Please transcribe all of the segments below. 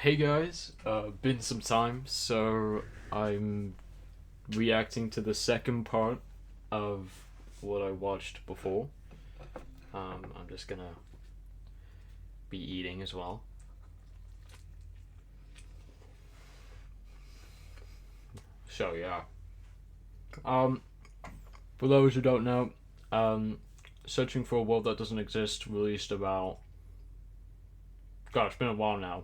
Hey guys, been some time, so I'm reacting to the second part of what I watched before. I'm just gonna be eating as well. So yeah. Um, for those who don't know, Searching for a World That Doesn't Exist released about. God, it's been a while now.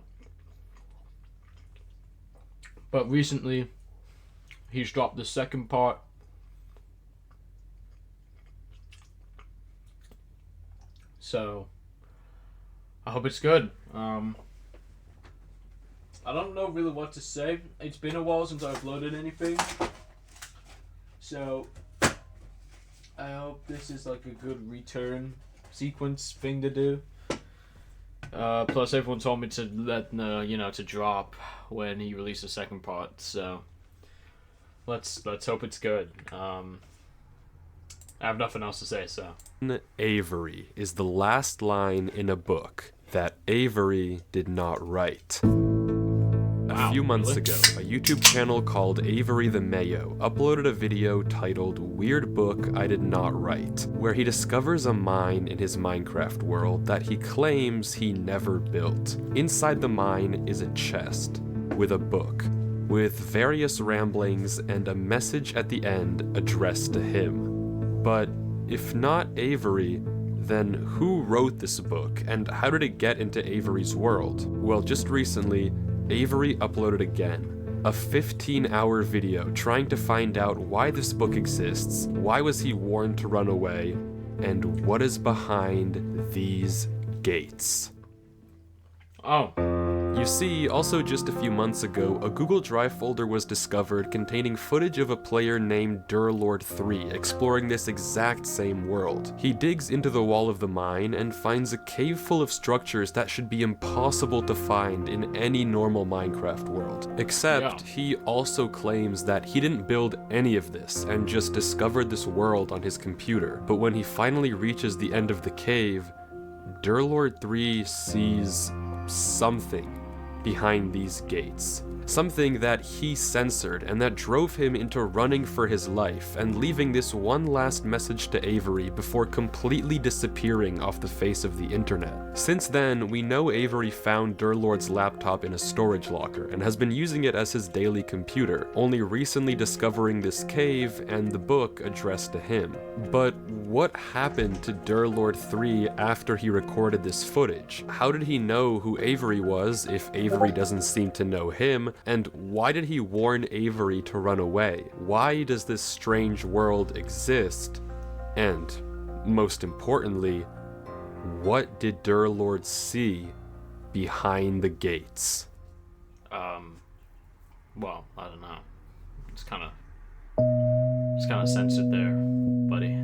But recently, he's dropped the second part. So, I hope it's good. I don't know really what to say. It's been a while since I've uploaded anything. So, I hope this is like a good return sequence thing to do. Plus, everyone told me to to drop when he released the second part. So, let's hope it's good. I have nothing else to say. So, Avery is the last line in a book that Avery did not write. A few months ago, a YouTube channel called Avery the Mayo uploaded a video titled Weird Book I Did Not Write, where he discovers a mine in his Minecraft world that he claims he never built. Inside the mine is a chest with a book, with various ramblings and a message at the end addressed to him. But if not Avery, then who wrote this book, and how did it get into Avery's world? Well, just recently, Avery uploaded again, a 15-hour video trying to find out why this book exists, why was he warned to run away, and what is behind these gates. oh. You see, also just a few months ago, a Google Drive folder was discovered containing footage of a player named Durlord3 exploring this exact same world. He digs into the wall of the mine and finds a cave full of structures that should be impossible to find in any normal Minecraft world. Except, he also claims that he didn't build any of this and just discovered this world on his computer. But when he finally reaches the end of the cave, Durlord3 sees something behind these gates. Something that he censored and that drove him into running for his life and leaving this one last message to Avery before completely disappearing off the face of the internet. Since then, we know Avery found Durlord's laptop in a storage locker and has been using it as his daily computer, only recently discovering this cave and the book addressed to him. But what happened to Durlord3 after he recorded this footage? How did he know who Avery was if Avery doesn't seem to know him? And why did he warn Avery to run away? Why does this strange world exist? And, most importantly, what did Durlord see behind the gates? Well, I don't know. It's kind of censored there, buddy.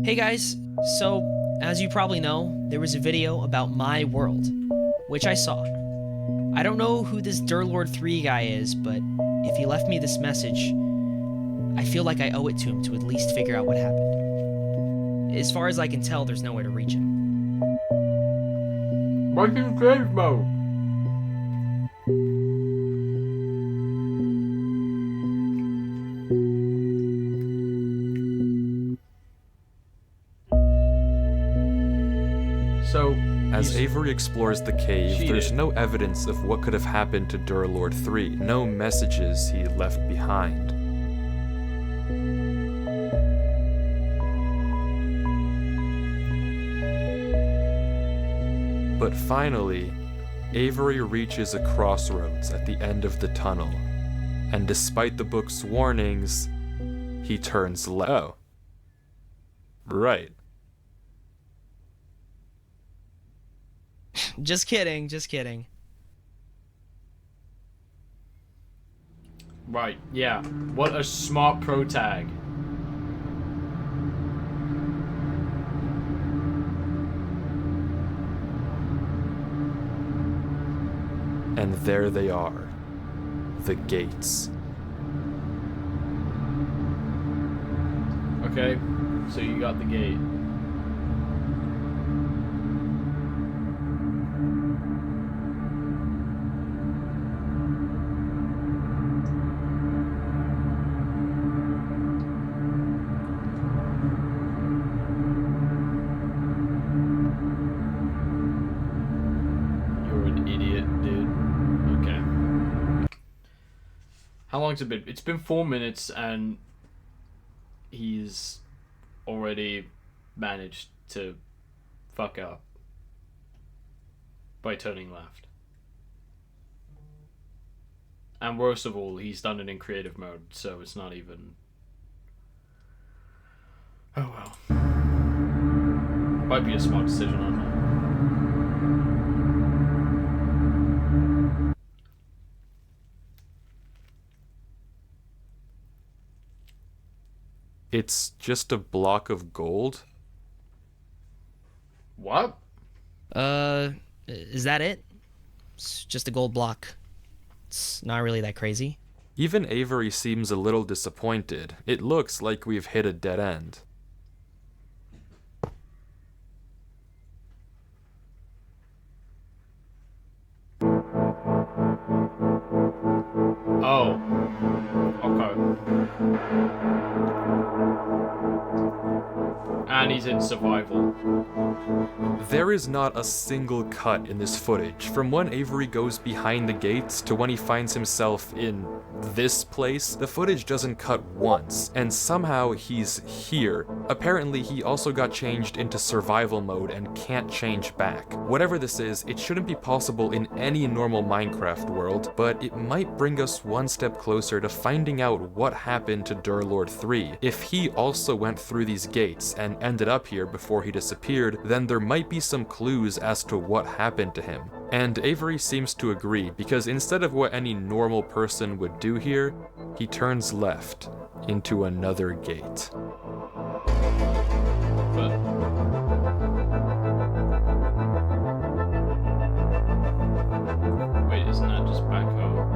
Hey guys, so as you probably know, there was a video about my world, which I saw. I don't know who this Durlord3 guy is, but if he left me this message, I feel like I owe it to him to at least figure out what happened. As far as I can tell, there's nowhere to reach him. Like in cave mode. So, as Avery explores the cave, there's no evidence of what could have happened to Durlord3, no messages he left behind. But finally, Avery reaches a crossroads at the end of the tunnel, and despite the book's warnings, he turns left. Oh. Right. Just kidding, just kidding. Right, yeah. What a smart pro tag. And there they are, the gates. Okay, so you got the gate. How long's it been? It's been 4 minutes, and he's already managed to fuck up by turning left. And worst of all, he's done it in creative mode, so it's not even... Oh well. Might be a smart decision on that. It's just a block of gold? What? Is that it? It's just a gold block. It's not really that crazy. Even Avery seems a little disappointed. It looks like we've hit a dead end. Oh. Okay. And he's in survival. There is not a single cut in this footage, from when Avery goes behind the gates to when he finds himself in this place. The footage doesn't cut once, and somehow he's here. Apparently he also got changed into survival mode and can't change back. Whatever this is, it shouldn't be possible in any normal Minecraft world, but it might bring us one step closer to finding out what happened to Durlord 3. If he also went through these gates and ended up here before he disappeared, then there might be some clues as to what happened to him. And Avery seems to agree, because instead of what any normal person would do here, he turns left into another gate. But... Wait, isn't that just back home?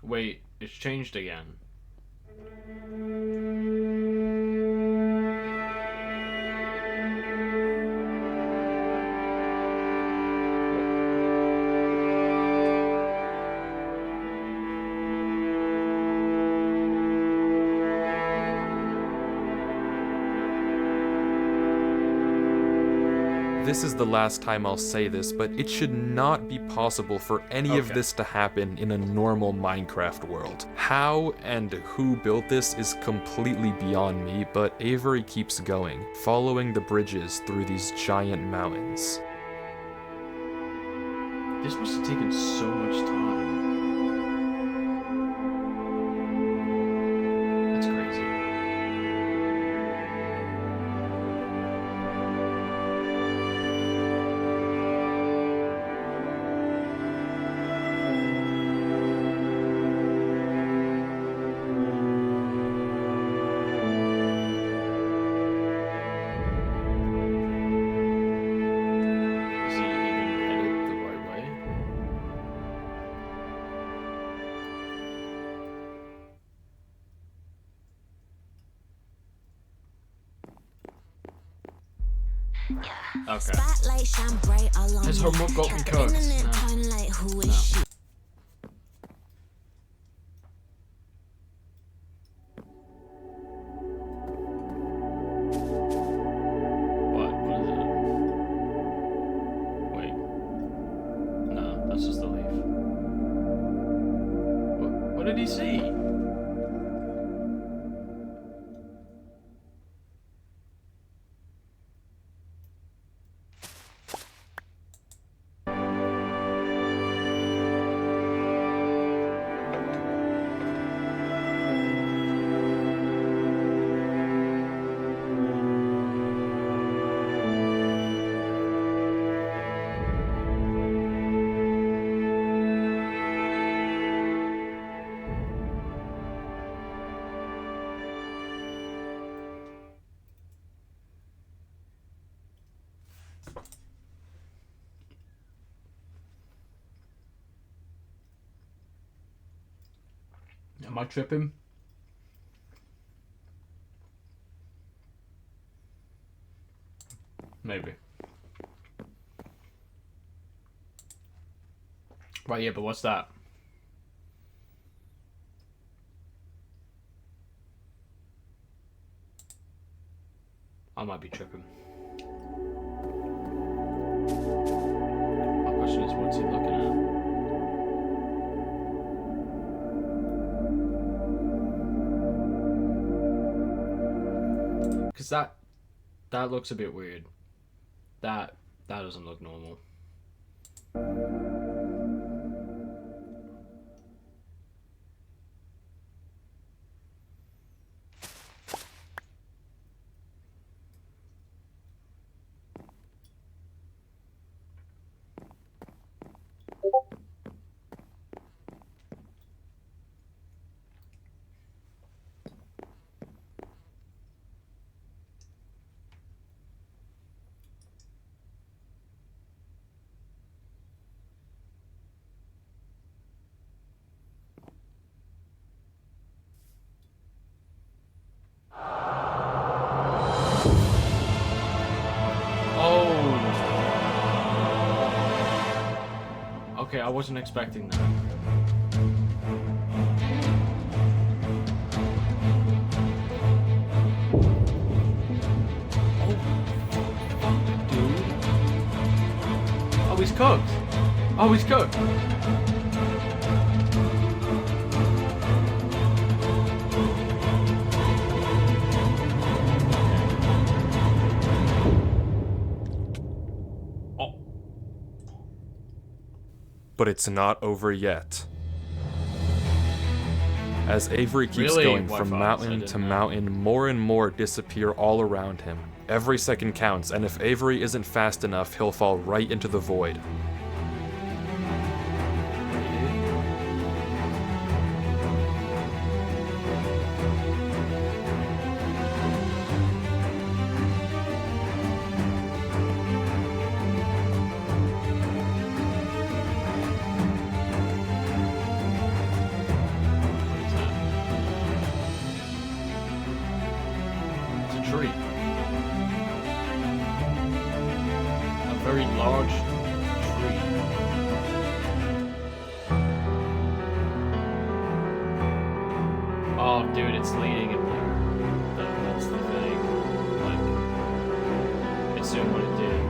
Wait, it's changed again. This is the last time I'll say this, but it should not be possible for any of this to happen in a normal Minecraft world. How and who built this is completely beyond me, but Avery keeps going, following the bridges through these giant mountains. This must have taken so much time. That's crazy. Is he even headed the right way? Okay. Spotlight shine bright all on Has me. her mug got me The cooked? internet No. turn like who No. is she? What? What is it? Wait. No, that's just the leaf. What did he see? Am I tripping? Maybe. Right, yeah, but what's that? I might be tripping. Because that looks a bit weird. That doesn't look normal. Okay, I wasn't expecting that. Oh, dude. Oh, he's cooked. Oh, he's cooked. But it's not over yet. As Avery keeps Really? going from Wifies, I mountain didn't to know. mountain, more and more disappear all around him. Every second counts, and if Avery isn't fast enough, he'll fall right into the void. It's a tree. A very large tree. Oh, dude, it's leading him there. That's the thing. Like, it's doing what it did.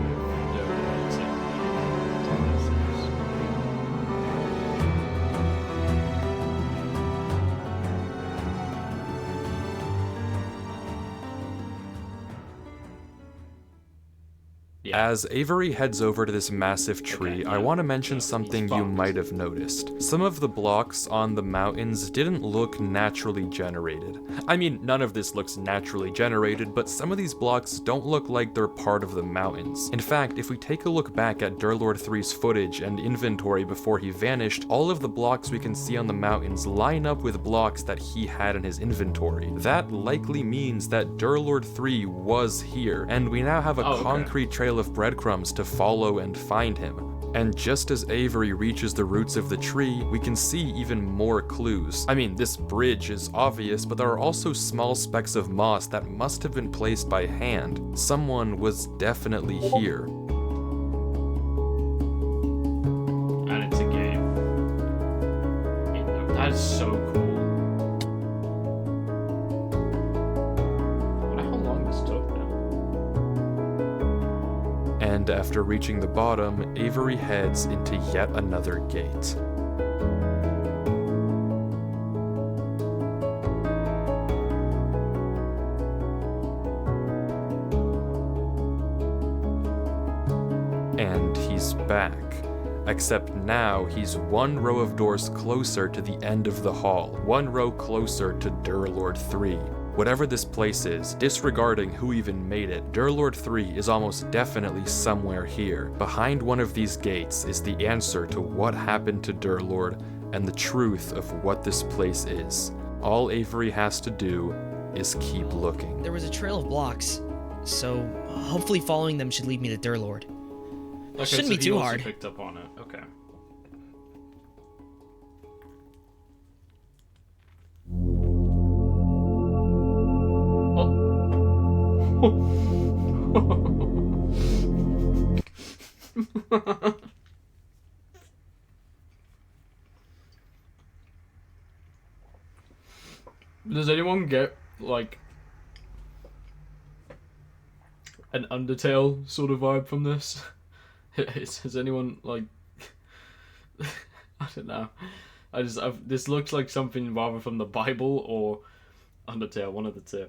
As Avery heads over to this massive tree, I want to mention something you might have noticed. Some of the blocks on the mountains didn't look naturally generated. I mean, none of this looks naturally generated, but some of these blocks don't look like they're part of the mountains. In fact, if we take a look back at Durlord 3's footage and inventory before he vanished, all of the blocks we can see on the mountains line up with blocks that he had in his inventory. That likely means that Durlord 3 was here, and we now have a concrete trail of breadcrumbs to follow and find him. And just as Avery reaches the roots of the tree, we can see even more clues. I mean, this bridge is obvious, but there are also small specks of moss that must have been placed by hand. Someone was definitely here. And it's a game. That is so cool. I wonder how long this took now. And after reaching the bottom, Avery heads into yet another gate. And he's back. Except now he's one row of doors closer to the end of the hall, one row closer to Durlord 3. Whatever this place is, disregarding who even made it, Durlord 3 is almost definitely somewhere here. Behind one of these gates is the answer to what happened to Durlord and the truth of what this place is. All Avery has to do is keep looking. There was a trail of blocks, so hopefully following them should lead me to Durlord. Okay, Shouldn't so be too he also hard. picked up on it. Okay. Does anyone get, like, an Undertale sort of vibe from this? Has anyone, like... I don't know. This looks like something rather from the Bible or Undertale, one of the two.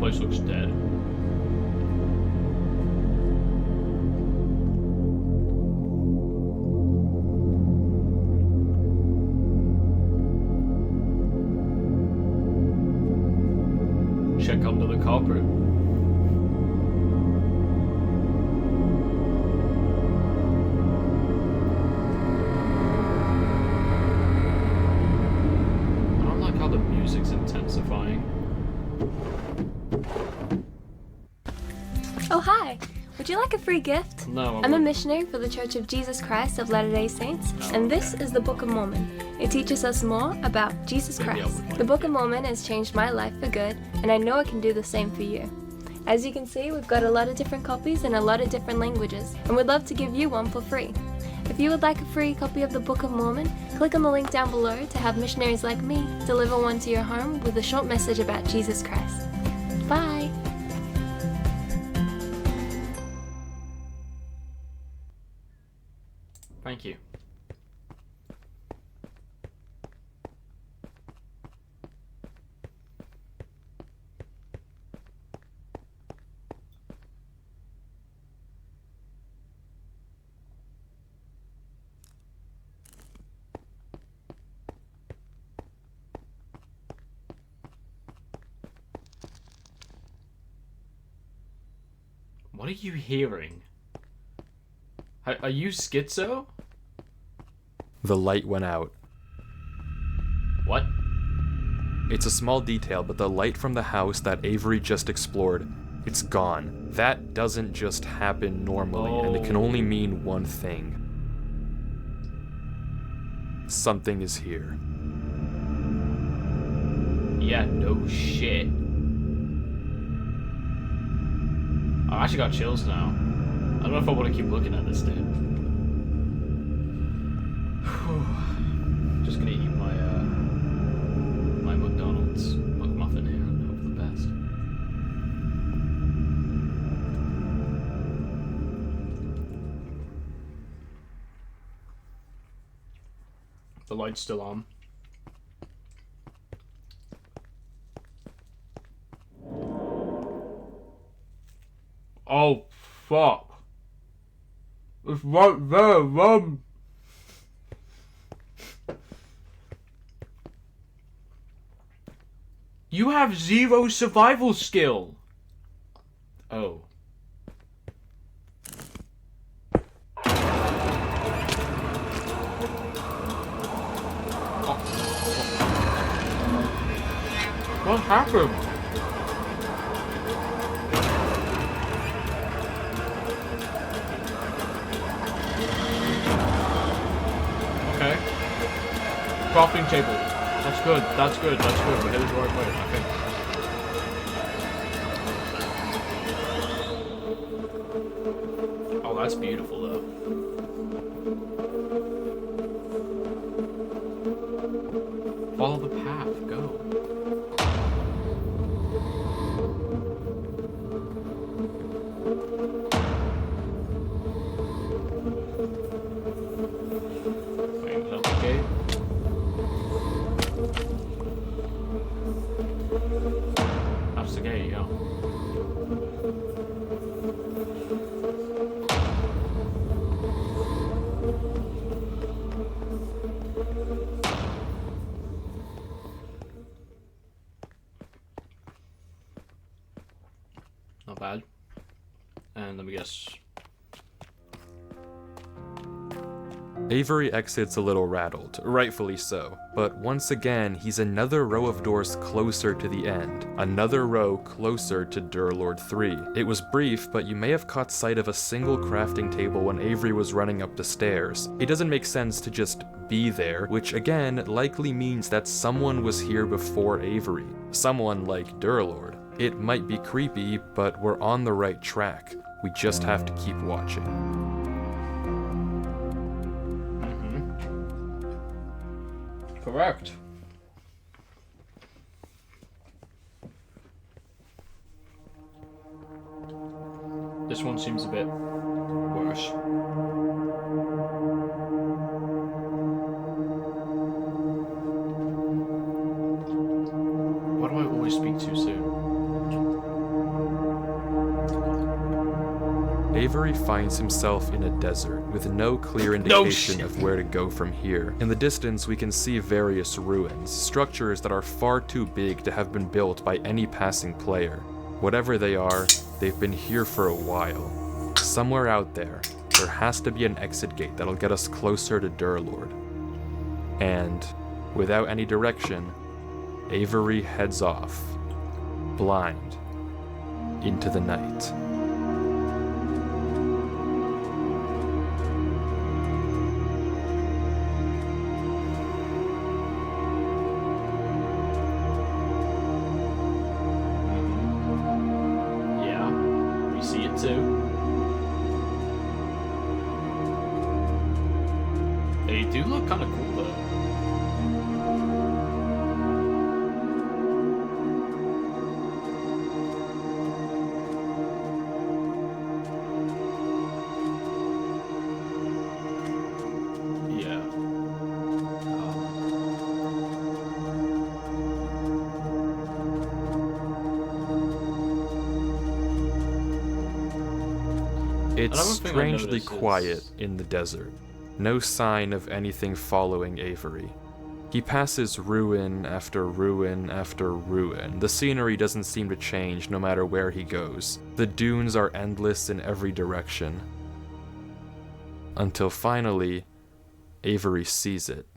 place looks dead. Check under the carpet. I don't like how the music's intensifying. Oh, hi! Would you like a free gift? No, I I'm a wouldn't. missionary for the Church of Jesus Christ of Latter-day Saints, and this is the Book of Mormon. It teaches us more about Jesus Maybe I Christ. would like The Book it. of Mormon has changed my life for good, and I know it can do the same for you. As you can see, we've got a lot of different copies in a lot of different languages, and we'd love to give you one for free. If you would like a free copy of the Book of Mormon, click on the link down below to have missionaries like me deliver one to your home with a short message about Jesus Christ. Bye! Thank you. What are you hearing? Are you schizo? The light went out. What? It's a small detail, but the light from the house that Avery just explored, it's gone. That doesn't just happen normally, and it can only mean one thing. Something is here. Yeah, no shit. I actually got chills now. I don't know if I want to keep looking at this, dude. Just gonna eat my my McDonald's McMuffin here and hope for the best. The light's still on. Oh, fuck. It's right there, run. You have 0 survival skill. Oh. What happened? Okay. Crafting table. That's good. That's good. That's good. We're headed the right way, I think. Oh, that's beautiful, though. Follow the path. Go. Wait, is that the gate? That's the gate, yeah. Not bad. And let me guess. Avery exits a little rattled, rightfully so, but once again, he's another row of doors closer to the end, another row closer to Durlord 3. It was brief, but you may have caught sight of a single crafting table when Avery was running up the stairs. It doesn't make sense to just be there, which again likely means that someone was here before Avery. Someone like Durlord. It might be creepy, but we're on the right track. We just have to keep watching. Correct. This one seems a bit worse. Why do I always speak too soon? Avery finds himself in a desert with no clear indication of where to go from here. In the distance, we can see various ruins, structures that are far too big to have been built by any passing player. Whatever they are, they've been here for a while. Somewhere out there has to be an exit gate that'll get us closer to Durlord. And, without any direction, Avery heads off, blind, into the night. Yeah, we see it too. They do look kind of cool though. It's Another thing I strangely noticed quiet is- in the desert. No sign of anything following Avery. He passes ruin after ruin after ruin. The scenery doesn't seem to change no matter where he goes. The dunes are endless in every direction. Until finally, Avery sees it.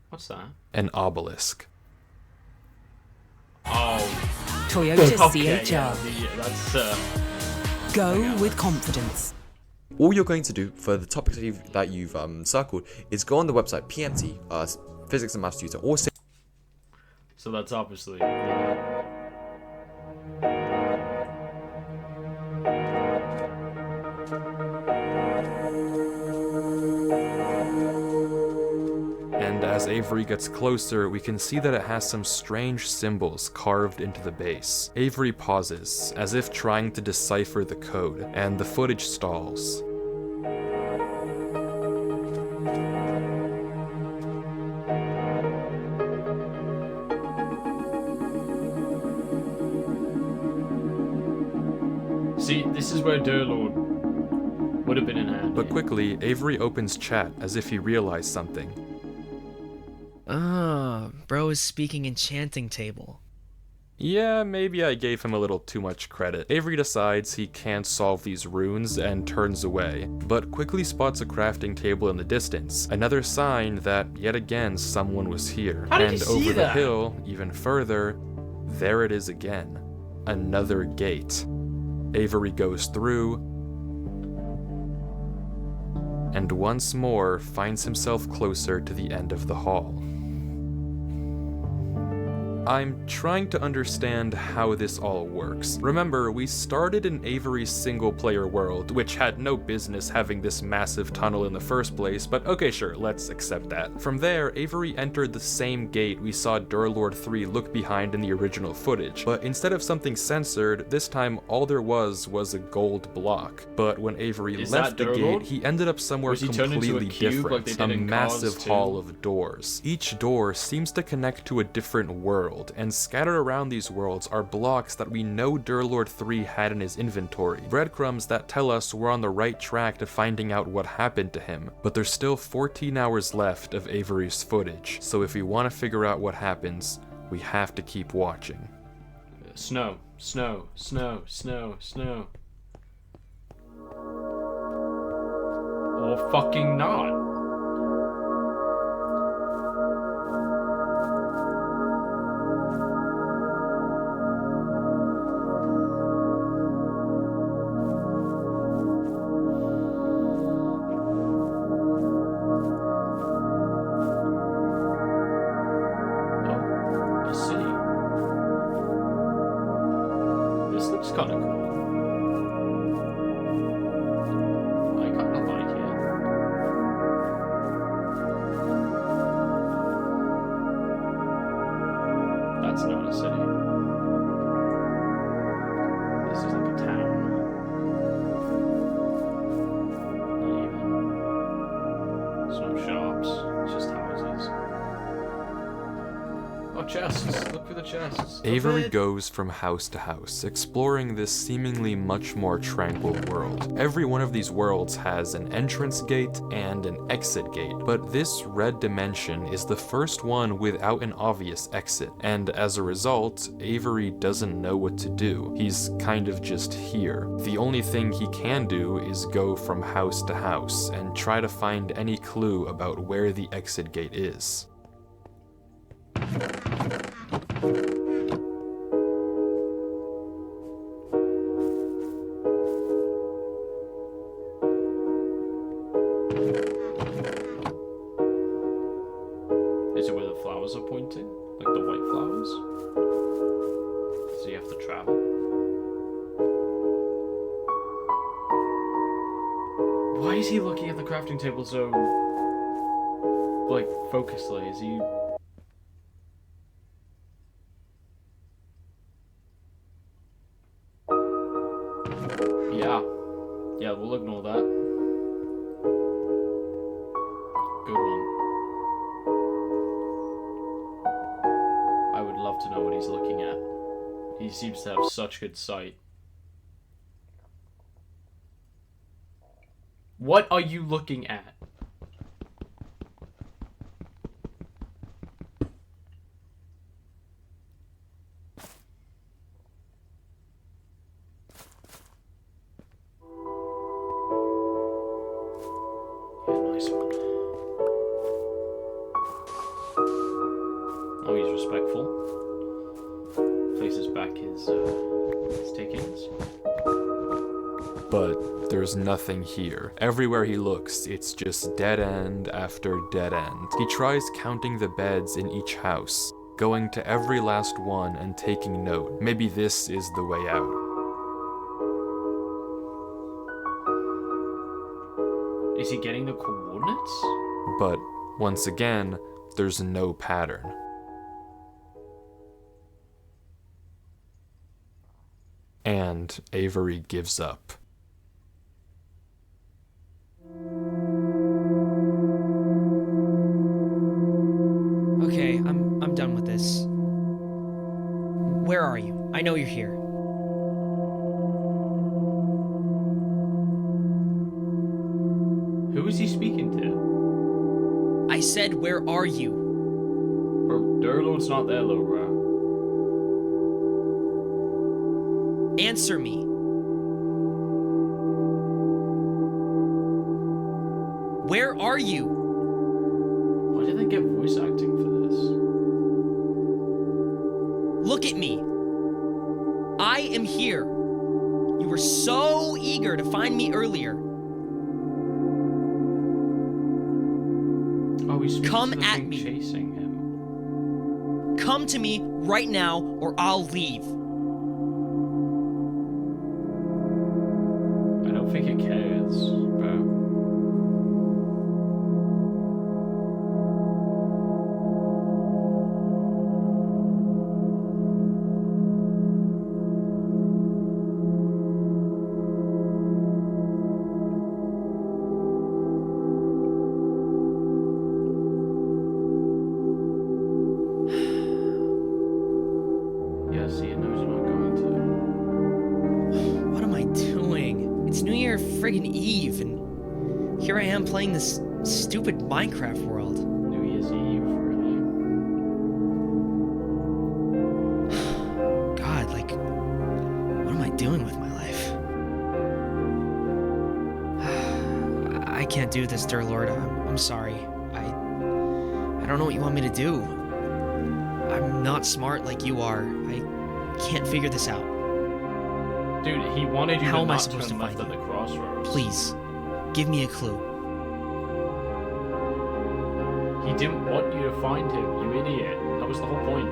What's that? An obelisk. Oh, Toyota okay. CHR. Yeah, that's Go with confidence. All you're going to do for the topics that you've circled is go on the website PMT, Physics and Maths Tutor, or so that's obviously. And as Avery gets closer, we can see that it has some strange symbols carved into the base. Avery pauses, as if trying to decipher the code, and the footage stalls. See, this is where Durlord would have been in handy. But quickly, Avery opens chat as if he realized something. Bro is speaking enchanting table. Yeah, maybe I gave him a little too much credit. Avery decides he can't solve these runes and turns away, but quickly spots a crafting table in the distance, another sign that, yet again, someone was here. How did And you see over the that? hill, even further, there it is again. Another gate. Avery goes through, and once more finds himself closer to the end of the hall. I'm trying to understand how this all works. Remember, we started in Avery's single-player world, which had no business having this massive tunnel in the first place, but okay, sure, let's accept that. From there, Avery entered the same gate we saw Durlord 3 look behind in the original footage, but instead of something censored, this time all there was a gold block. But when Avery Is left that the Durlord? gate, he ended up somewhere Was he turned into a completely cube like different, they a did in massive Cars 2? hall of doors. Each door seems to connect to a different world, and scattered around these worlds are blocks that we know Durlord 3 had in his inventory, breadcrumbs that tell us we're on the right track to finding out what happened to him. But there's still 14 hours left of Avery's footage, so if we want to figure out what happens, we have to keep watching. Snow, snow, snow, snow, snow. Or fucking not. Oh, a city. This looks kind of cool. I kind of like it. That's not a city. This is like a town. Not even. There's no shops. It's just houses. Oh Oh, chests. Look for the chests. Avery goes from house to house, exploring this seemingly much more tranquil world. Every one of these worlds has an entrance gate and an exit gate, but this red dimension is the first one without an obvious exit, and as a result, Avery doesn't know what to do. He's kind of just here. The only thing he can do is go from house to house and try to find any clue about where the exit gate is. Is it where the flowers are pointing? Like the white flowers? So you have to travel? Why is he looking at the crafting table so, like, focusedly? Is he... Yeah, we'll ignore that. Good one. I would love to know what he's looking at. He seems to have such good sight. What are you looking at? Yeah, nice one. Oh, he's respectful. Places back his takings. But there's nothing here. Everywhere he looks, it's just dead end after dead end. He tries counting the beds in each house, going to every last one and taking note. Maybe this is the way out. Is he getting the coordinates? But once again, there's no pattern. And Avery gives up. Okay, I'm done with this. Where are you? I know you're here. Who is he speaking to? I said, where are you? Bro, Durlord's not there, though, bro. Answer me. Where are you? Why did they get voice acting for this? Look at me. I am here. You were so eager to find me earlier. Oh, he's speaking Come to the at thing me. chasing him. Come to me right now or I'll leave. I don't think it cares, bro. Yeah, see, it knows you're not going to. What am I doing? It's New Year friggin' Eve, and here I am playing this stupid Minecraft world. New Year's Eve, really. God, like, what am I doing with my life? I can't do this, dear Lord. I'm sorry. I don't know what you want me to do. I'm not smart like you are. I can't figure this out. Dude, he wanted you How to am I not supposed turn to left find at you? the crossroads. Please, give me a clue. He didn't want you to find him, you idiot. That was the whole point.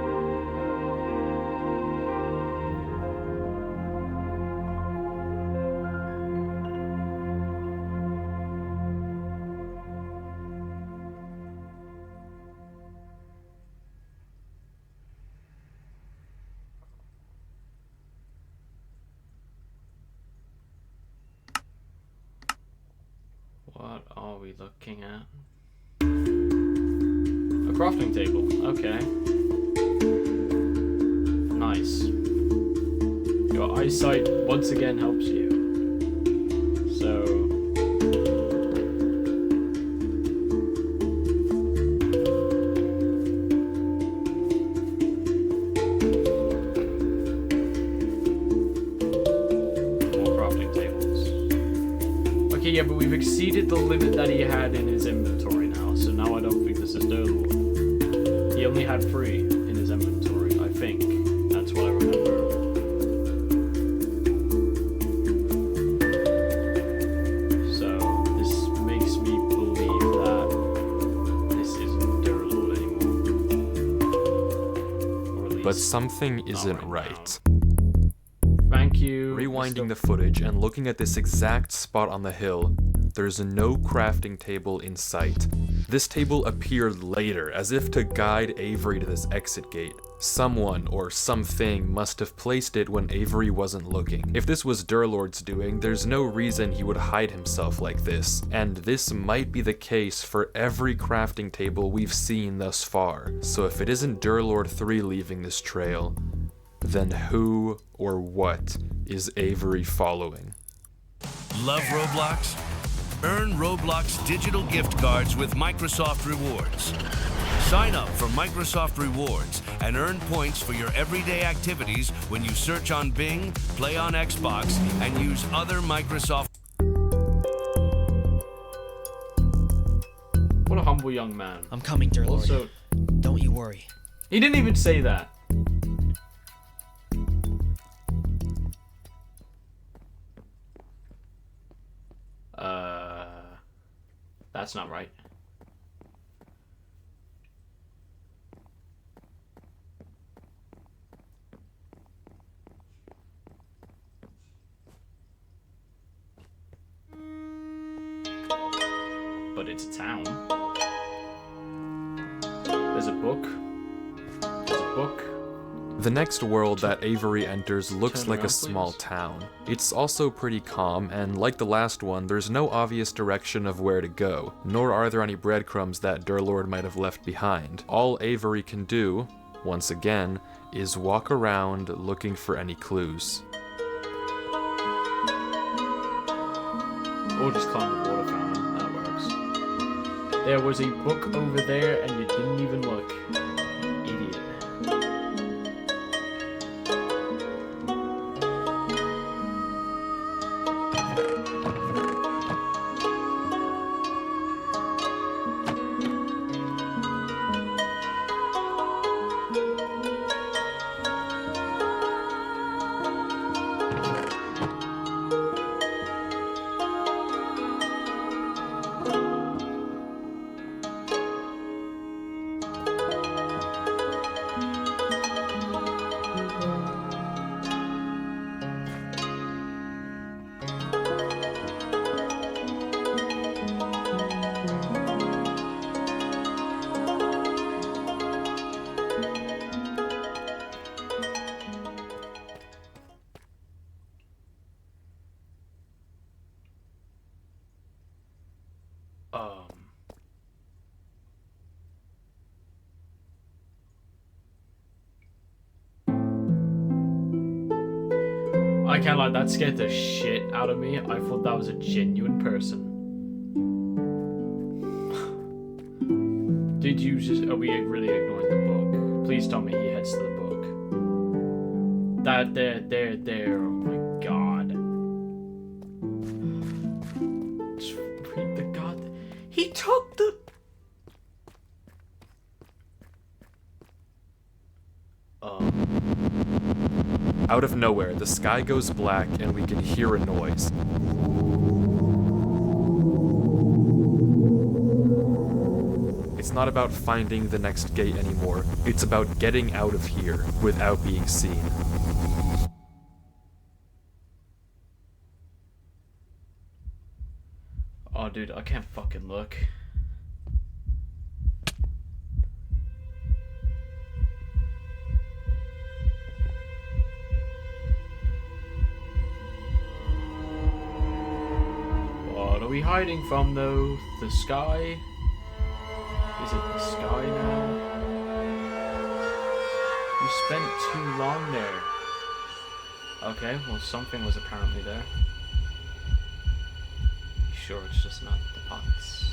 What are we looking at? A crafting table, okay. Nice. Your eyesight once again helps you. So... more crafting tables. Okay, yeah, but we've exceeded the limit that he had in his inventory now, so now I don't think this is Durlord. He only had 3 in his inventory, I think. That's what I remember. So, this makes me believe that this isn't Durlord anymore. Or at least But something not isn't right. now. Thank you. Rewinding the footage and looking at this exact spot on the hill, there's no crafting table in sight. This table appeared later, as if to guide Avery to this exit gate. Someone or something must have placed it when Avery wasn't looking. If this was Durlord's doing, there's no reason he would hide himself like this, and this might be the case for every crafting table we've seen thus far. So if it isn't Durlord 3 leaving this trail, then who or what is Avery following? Love Roblox? Earn Roblox digital gift cards with Microsoft Rewards. Sign up for Microsoft Rewards and earn points for your everyday activities when you search on Bing, play on Xbox, and use other Microsoft... What a humble young man. I'm coming, Durlord. Also, Don't you worry. he didn't even say that. That's not right. But it's a town. There's a book. There's a book. The next world that Avery enters looks Turn like around, a small please. town. It's also pretty calm, and like the last one, there's no obvious direction of where to go, nor are there any breadcrumbs that Durlord might have left behind. All Avery can do, once again, is walk around looking for any clues. Or just climb the water fountain. That works. There was a book over there, and you didn't even look. Idiot. I can't lie, that scared the shit out of me. I thought that was a genuine person. Did you just... Are we really ignoring the book? Please tell me he heads to the book. That, there. Oh my god. Just read the god... He took the... Out of nowhere, the sky goes black and we can hear a noise. It's not about finding the next gate anymore, it's about getting out of here without being seen. Oh dude, I can't fucking look. What are we hiding from though? The sky? Is it the sky now? You You spent too long there. Okay, well something was apparently there. You sure it's just not the pots?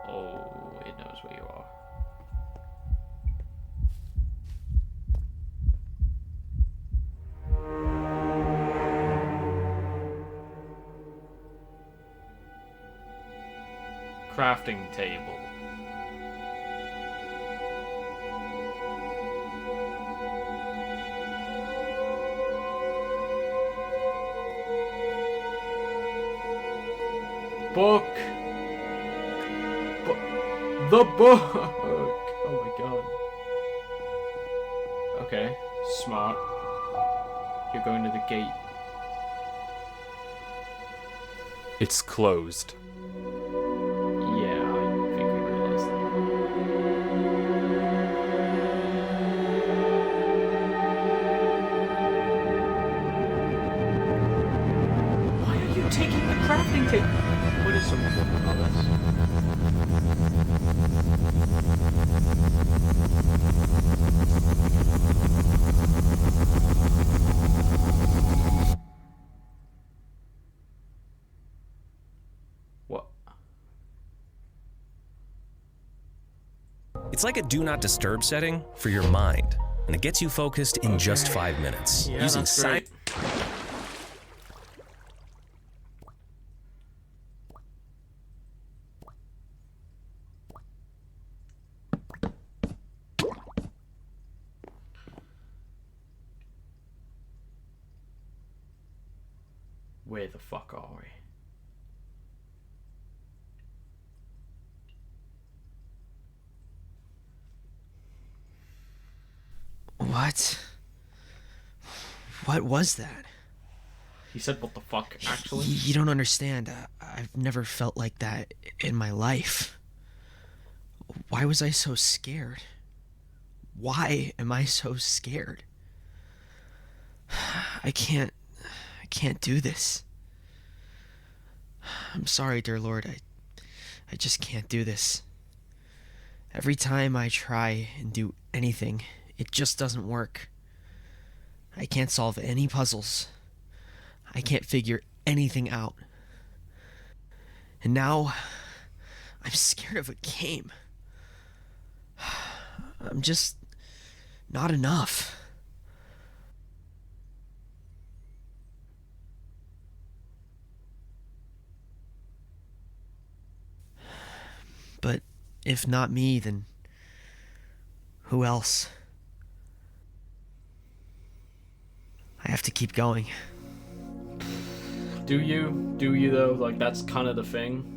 Oh, it knows where you are. Crafting table. Book. The book! Oh my god. Okay, smart. You're going to the gate. It's closed. Yeah, I think we realized that. Why are you taking the crafting table? What is so important about this? What? It's like a do not disturb setting for your mind, and it gets you focused in just 5 minutes. Yeah, Using that's great. Where the fuck are we? What? What was that? He said, what the fuck, actually? You don't understand. I've never felt like that in my life. Why was I so scared? Why am I so scared? I can't do this. I'm sorry, dear Lord. I just can't do this. Every time I try and do anything, it just doesn't work. I can't solve any puzzles. I can't figure anything out. And now, I'm scared of a game. I'm just not enough. But if not me, then who else? I have to keep going. Do you? Do you though? Like, that's kind of the thing.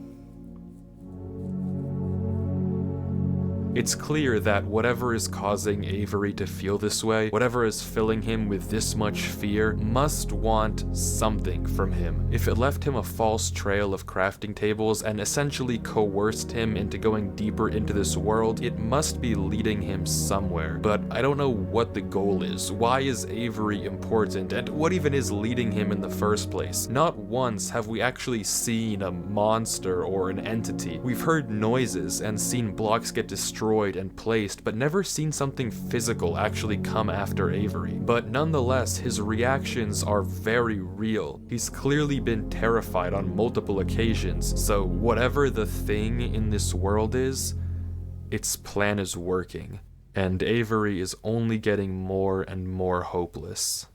It's clear that whatever is causing Avery to feel this way, whatever is filling him with this much fear, must want something from him. If it left him a false trail of crafting tables and essentially coerced him into going deeper into this world, it must be leading him somewhere. But I don't know what the goal is. Why is Avery important? And what even is leading him in the first place? Not once have we actually seen a monster or an entity. We've heard noises and seen blocks get destroyed and placed, but never seen something physical actually come after Avery. But nonetheless, his reactions are very real. He's clearly been terrified on multiple occasions, so whatever the thing in this world is, its plan is working. And Avery is only getting more and more hopeless.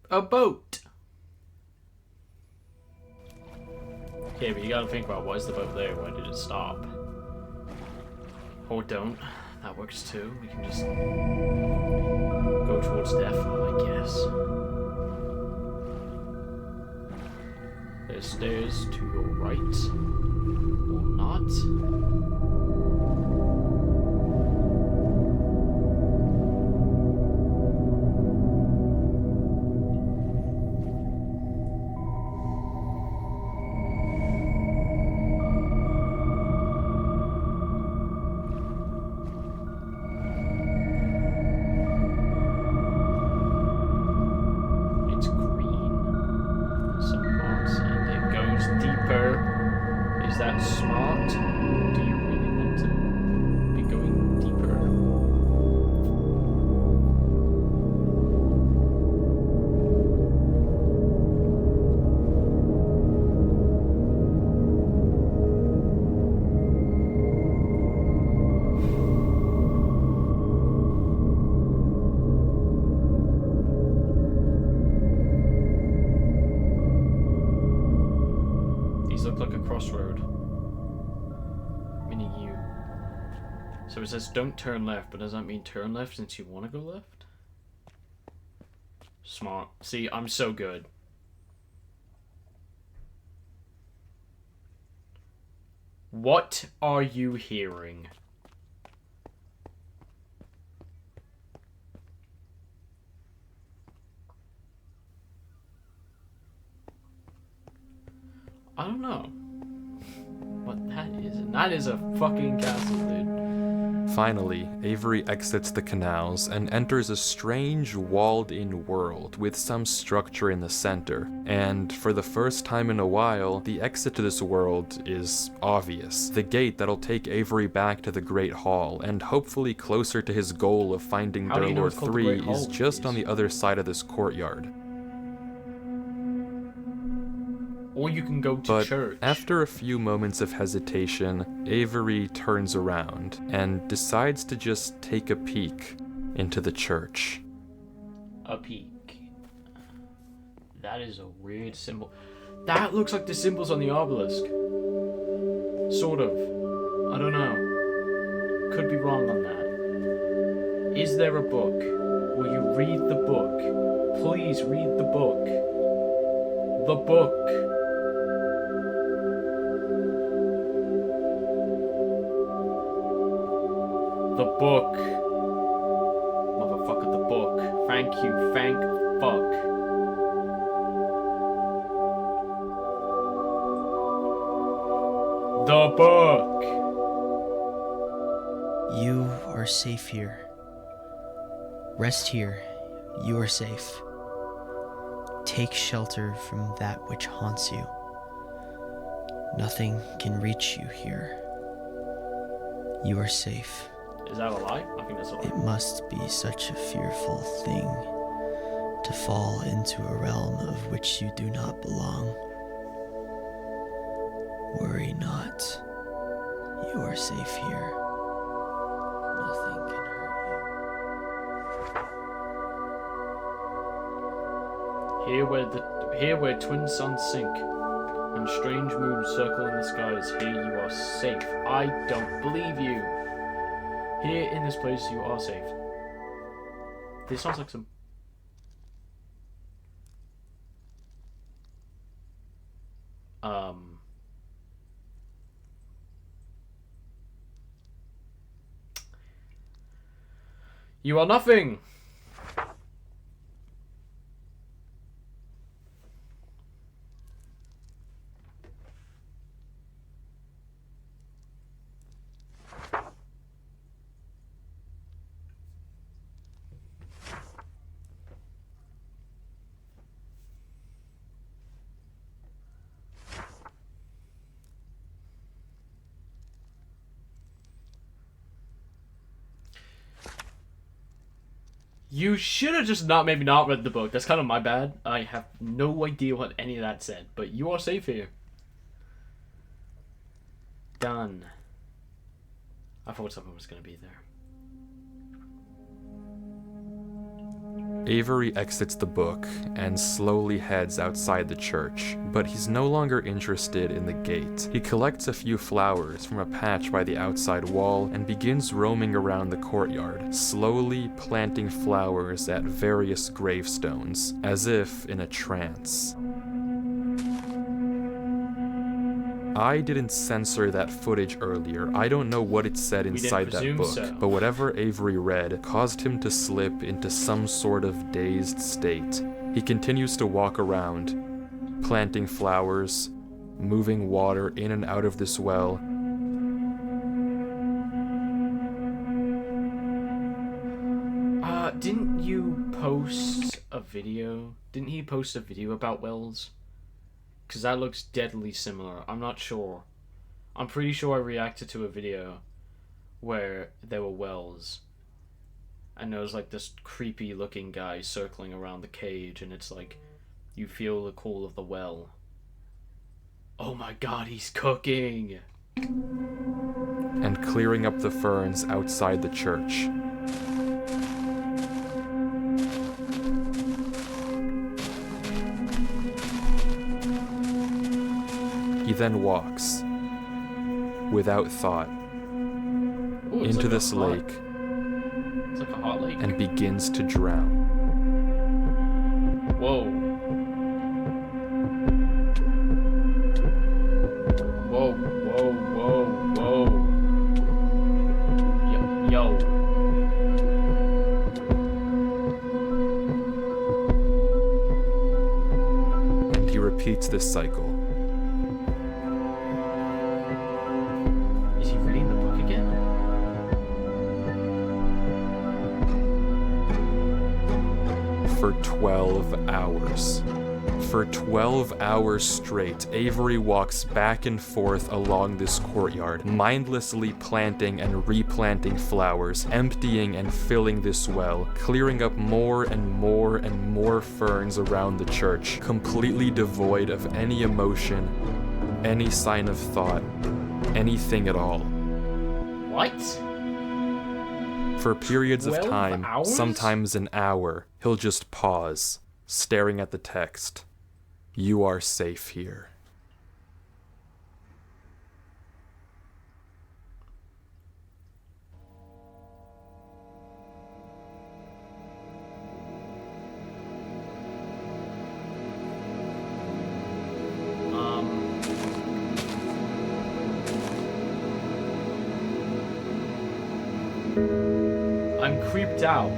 A boat! Okay, but you gotta think about, why is the boat there? Why did it stop? Or don't. That works too. We can just go towards death, I guess. There's stairs to your right. Or not. Is that smart? Do you really want to be going deeper? These look like a crossroad. Meaning you. So it says don't turn left, but does that mean turn left since you want to go left? Smart. See, I'm so good. What are you hearing? I don't know what that is, and that is a fucking castle, dude. Finally, Avery exits the canals and enters a strange walled-in world with some structure in the center. And for the first time in a while, the exit to this world is obvious. The gate that'll take Avery back to the Great Hall, and hopefully closer to his goal of finding How do you know Durlord it's called the 3 Great is Hall, just on please? the other side of this courtyard. Or you can go to But church. after a few moments of hesitation, Avery turns around and decides to just take a peek into the church. A peak. That is a weird symbol. That looks like the symbols on the obelisk. Sort of. I don't know. Could be wrong on that. Is there a book? Will you read the book? Please read the book. The book. The book. Motherfucker, the book. Thank you, thank fuck. The book. You are safe here. Rest here. You are safe. Take shelter from that which haunts you. Nothing can reach you here. You are safe. Is that a lie? I think that's a lie. It must be such a fearful thing to fall into a realm of which you do not belong. Worry not. You are safe here. Nothing can hurt Here where twin suns sink and strange moons circle in the skies, here you are safe. I don't believe you. Here in this place you are safe. This sounds like some... You are nothing! You should have just maybe not read the book. That's kind of my bad. I have no idea what any of that said, but you are safe here. Done. I thought something was going to be there. Avery exits the book and slowly heads outside the church, but he's no longer interested in the gate. He collects a few flowers from a patch by the outside wall and begins roaming around the courtyard, slowly planting flowers at various gravestones, as if in a trance. I didn't censor that footage earlier. I don't know what it said inside that book, but whatever Avery read caused him to slip into some sort of dazed state. He continues to walk around, planting flowers, moving water in and out of this well. Didn't you post a video? Didn't he post a video about wells? Because that looks deadly similar. I'm not sure. I'm pretty sure I reacted to a video where there were wells. And there was like this creepy looking guy circling around the cage, and it's like, you feel the call of the well. Oh my god, he's cooking! And clearing up the ferns outside the church. He then walks, without thought, Ooh, it's into like this a hot- lake It's like a hot lake. and begins to drown. Whoa. Whoa, whoa, whoa, whoa. Yo. And he repeats this cycle. Is he reading the book again? For 12 hours. For 12 hours straight, Avery walks back and forth along this courtyard, mindlessly planting and replanting flowers, emptying and filling this well, clearing up more and more and more ferns around the church, completely devoid of any emotion, any sign of thought, anything at all. What? For periods of 12 time, hours? sometimes an hour, he'll just pause, staring at the text. You are safe here. I'm creeped out.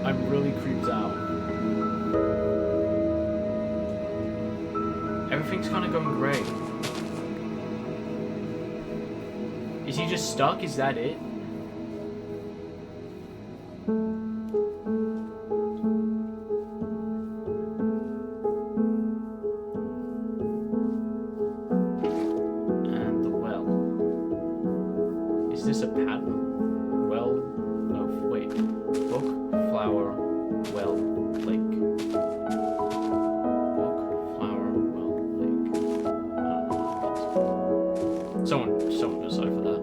I'm really creeped out. Everything's kind of going great. Is he just stuck? Is that it? And the well. Is this a pattern? Well, no, wait. Book, flower, well, lake. Book, flower, well, lake. I don't know. Someone decipher that.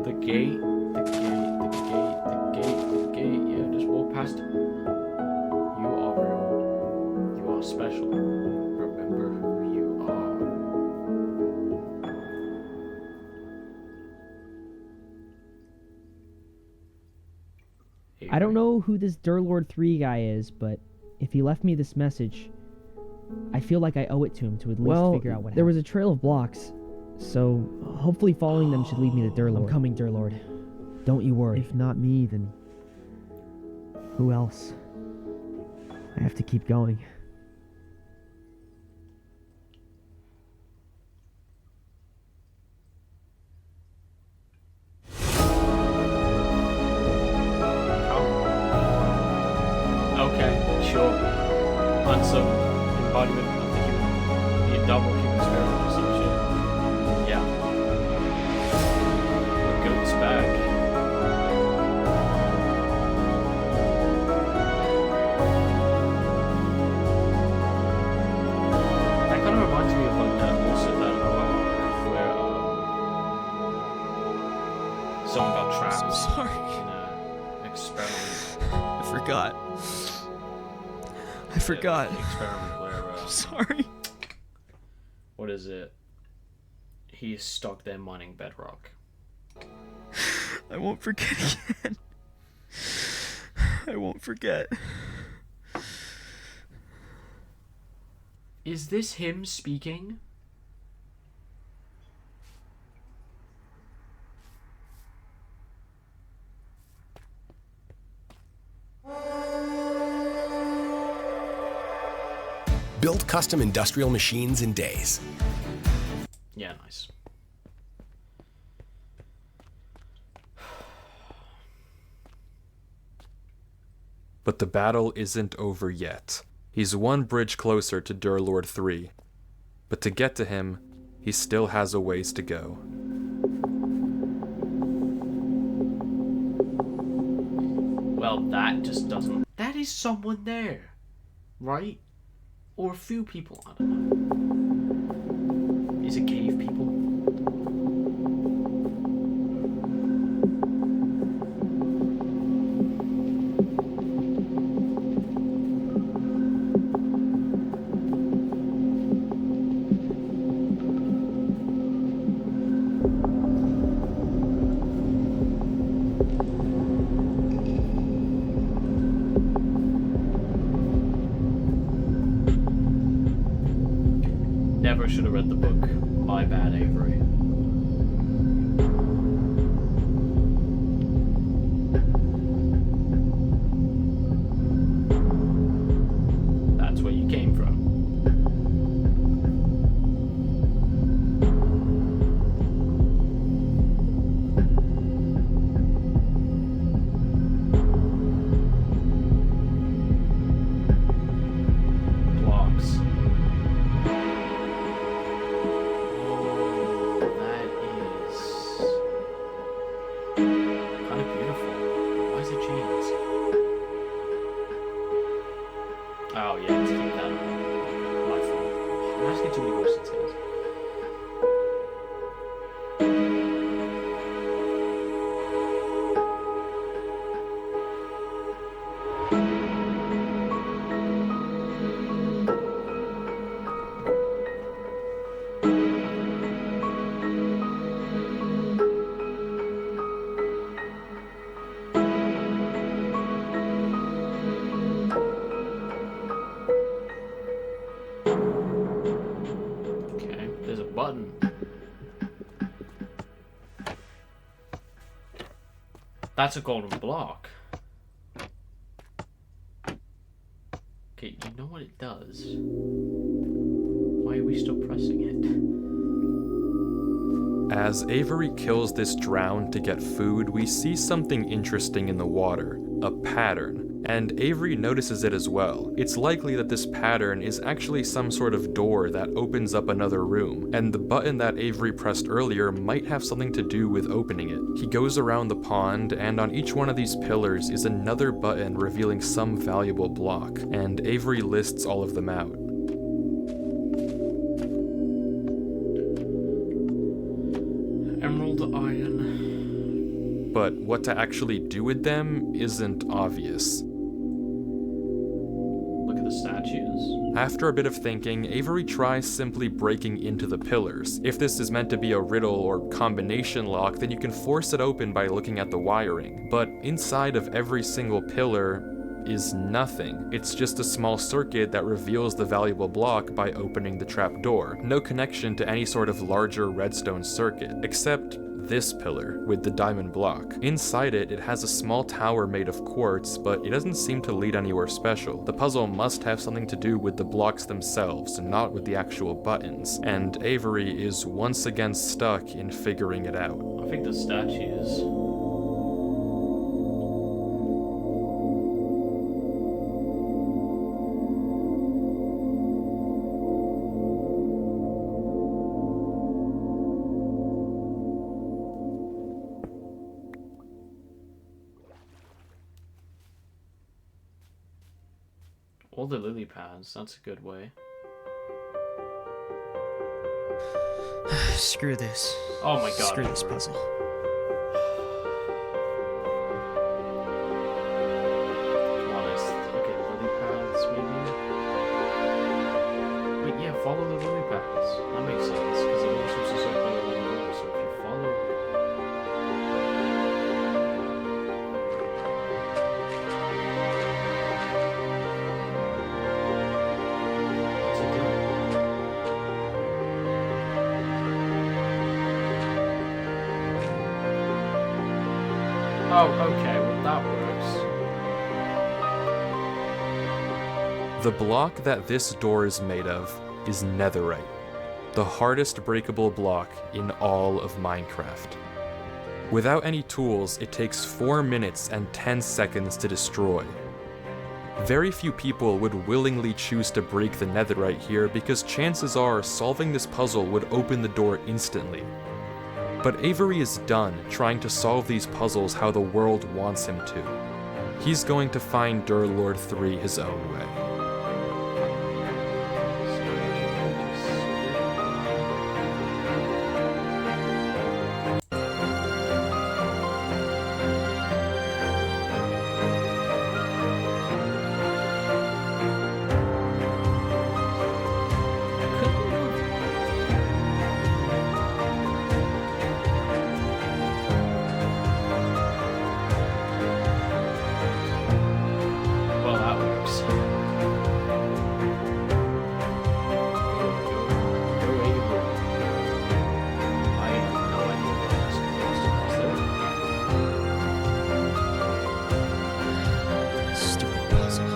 The gate, the gate, the gate, the gate, the gate. Yeah, just walk past it. You are real. You are special. Remember who you are. I don't know who this Durlord 3 guy is, but if he left me this message, I feel like I owe it to him to at least figure out what there happened. was a trail of blocks, so hopefully following them should lead me to Durlord. I'm coming, Durlord. Don't you worry. If not me, then Who else? I have to keep going. Okay, sure. On some embodiment of the human, the double human spirit or some shit. Yeah. The goat's back. That kind of reminds me of like that also that where someone got trapped Sorry. in an experiment. I forgot. I forgot. An experiment where Sorry. what is it? He's stuck there mining bedrock. I won't forget again. I won't forget. Is this him speaking? Build custom industrial machines in days. Yeah, nice. But the battle isn't over yet. He's one bridge closer to Durlord 3. But to get to him, he still has a ways to go. Well, that just doesn't... That is someone there, right? Or a few people, I don't know. Is it cave people? Never should have read the book. My bad, Avery. That's where you came from. Blocks. Oh yeah, let's keep that on. My fault. I'm asking too many questions, guys. Button. That's a golden block. Okay, you know what it does. Why are we still pressing it? As Avery kills this drown to get food, we see something interesting in the water. A pattern. And Avery notices it as well. It's likely that this pattern is actually some sort of door that opens up another room, and the button that Avery pressed earlier might have something to do with opening it. He goes around the pond, and on each one of these pillars is another button revealing some valuable block, and Avery lists all of them out. Emerald, iron. But what to actually do with them isn't obvious. Statues. After a bit of thinking, Avery tries simply breaking into the pillars. If this is meant to be a riddle or combination lock, then you can force it open by looking at the wiring. But inside of every single pillar is nothing. It's just a small circuit that reveals the valuable block by opening the trapdoor. No connection to any sort of larger redstone circuit, except this pillar with the diamond block. Inside it, it has a small tower made of quartz, but it doesn't seem to lead anywhere special. The puzzle must have something to do with the blocks themselves, not with the actual buttons, and Avery is once again stuck in figuring it out. I think the statues. All the lily pads, that's a good way. Screw this. Oh my god. Screw this puzzle. Come on, okay, lily pads maybe? Wait, yeah, follow the lily pads. That makes sense, because it was supposed to circle around the room, so if you follow... Oh, okay, well that works. The block that this door is made of is netherite, the hardest breakable block in all of Minecraft. Without any tools, it takes 4 minutes and 10 seconds to destroy. Very few people would willingly choose to break the netherite here because chances are solving this puzzle would open the door instantly. But Avery is done trying to solve these puzzles how the world wants him to. He's going to find Durlord 3 his own way. Well, that works. Go Avery. I have no idea what I'm supposed to cross there. Stupid puzzle.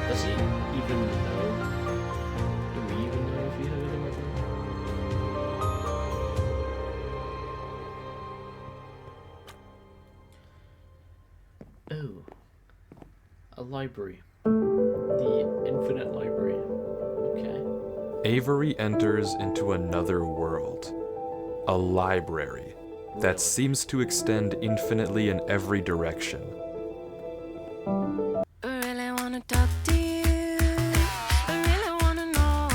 Does he even know? Do we even know if he had it in my phone? Oh. A library. The infinite library. Okay. Avery enters into another world. A library that seems to extend infinitely in every direction. Really wanna talk to you. I really wanna know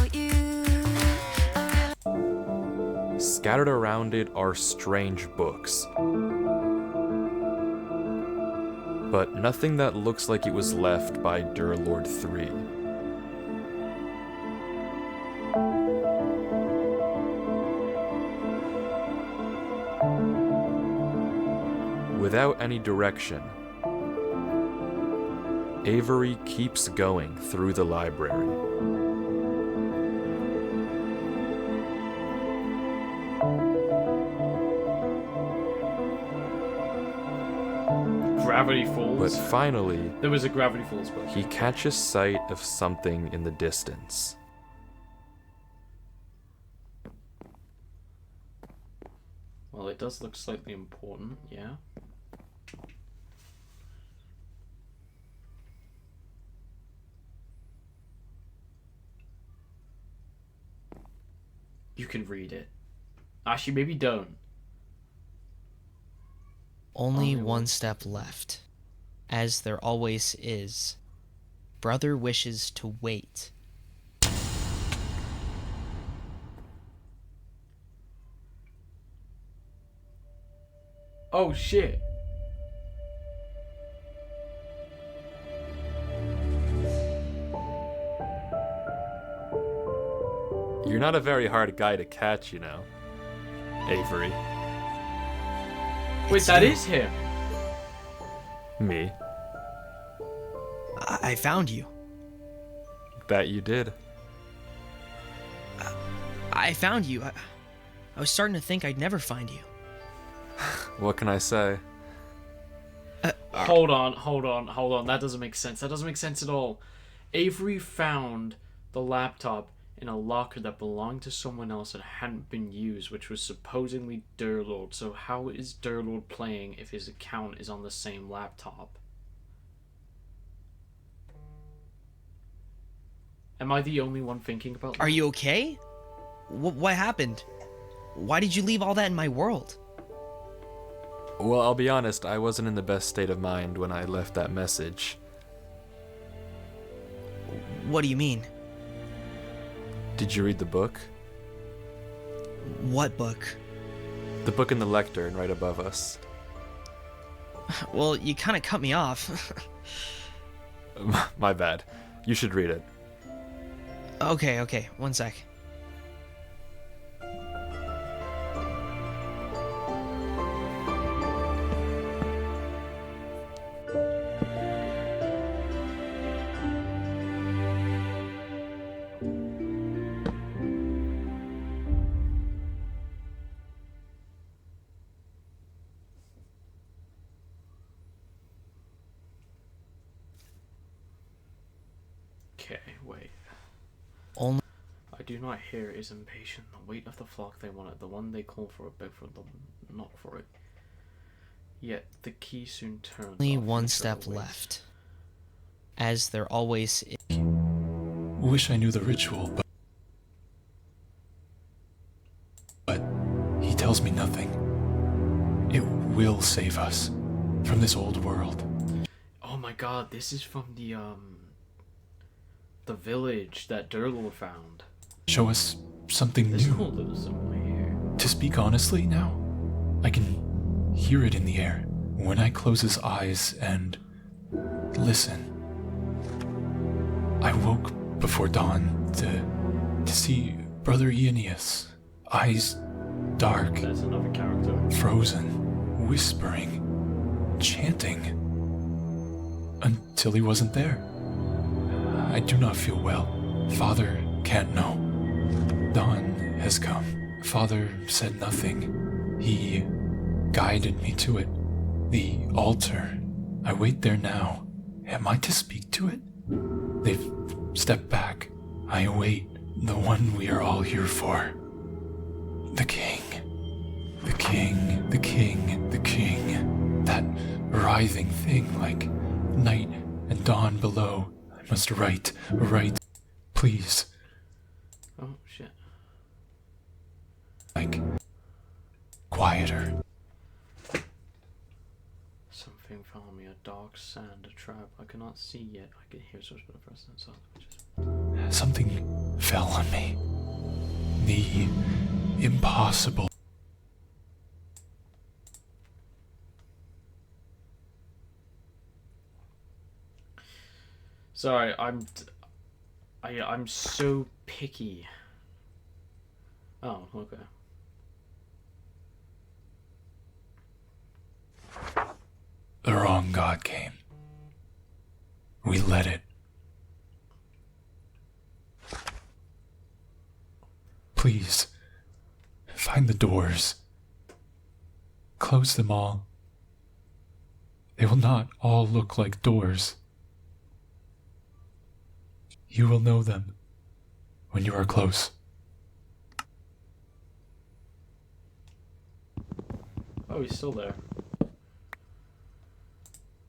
you. Scattered around it are strange books. But nothing that looks like it was left by Durlord 3. Without any direction, Avery keeps going through the library. Gravity But Falls. finally, There was a Gravity Falls book. he catches sight of something in the distance. Well, it does look slightly important, yeah. You can read it. Actually, maybe don't. Only one step left. As there always is. Brother wishes to wait. Oh shit. You're not a very hard guy to catch, you know, Avery. Wait, that is him. Me. I found you. That you did. I found you. I was starting to think I'd never find you. What can I say? Hold on. That doesn't make sense. That doesn't make sense at all. Avery found the laptop in a locker that belonged to someone else that hadn't been used, which was supposedly Durlord. So how is Durlord playing if his account is on the same laptop? Am I the only one thinking about that? Are you okay? What happened? Why did you leave all that in my world? Well, I'll be honest, I wasn't in the best state of mind when I left that message. What do you mean? Did you read the book? What book? The book in the lectern right above us. Well, you kind of cut me off. My bad. You should read it. Okay, one sec. Wait. Only I do not hear is impatient. The weight of the flock they wanted, the one they call for, beg for them, not for it. Yet the key soon turns. only our one future step awaits. left. As there always is. Wish I knew the ritual, but he tells me nothing. It will save us from this old world. Oh my god, this is from the village that Durlor found. Show us something There's new. a little somewhere here. To speak honestly now, I can hear it in the air when I close his eyes and listen. I woke before dawn to see Brother Aeneas, eyes dark, There's another character. frozen, whispering, chanting, until he wasn't there. I do not feel well. Father can't know. Dawn has come. Father said nothing. He guided me to it. The altar. I wait there now. Am I to speak to it? They've stepped back. I await the one we are all here for. The king. The king, the king, the king. That writhing thing like night and dawn below. I must write. Please. Oh shit. Like, quieter. Something found me, a dark sand, a trap. I cannot see yet. I can hear such but a present sound. Something fell on me. The impossible. Sorry, I'm so picky. Oh, okay. The wrong god came. We let it. Please, find the doors. Close them all. They will not all look like doors. You will know them when you are close. Oh, he's still there.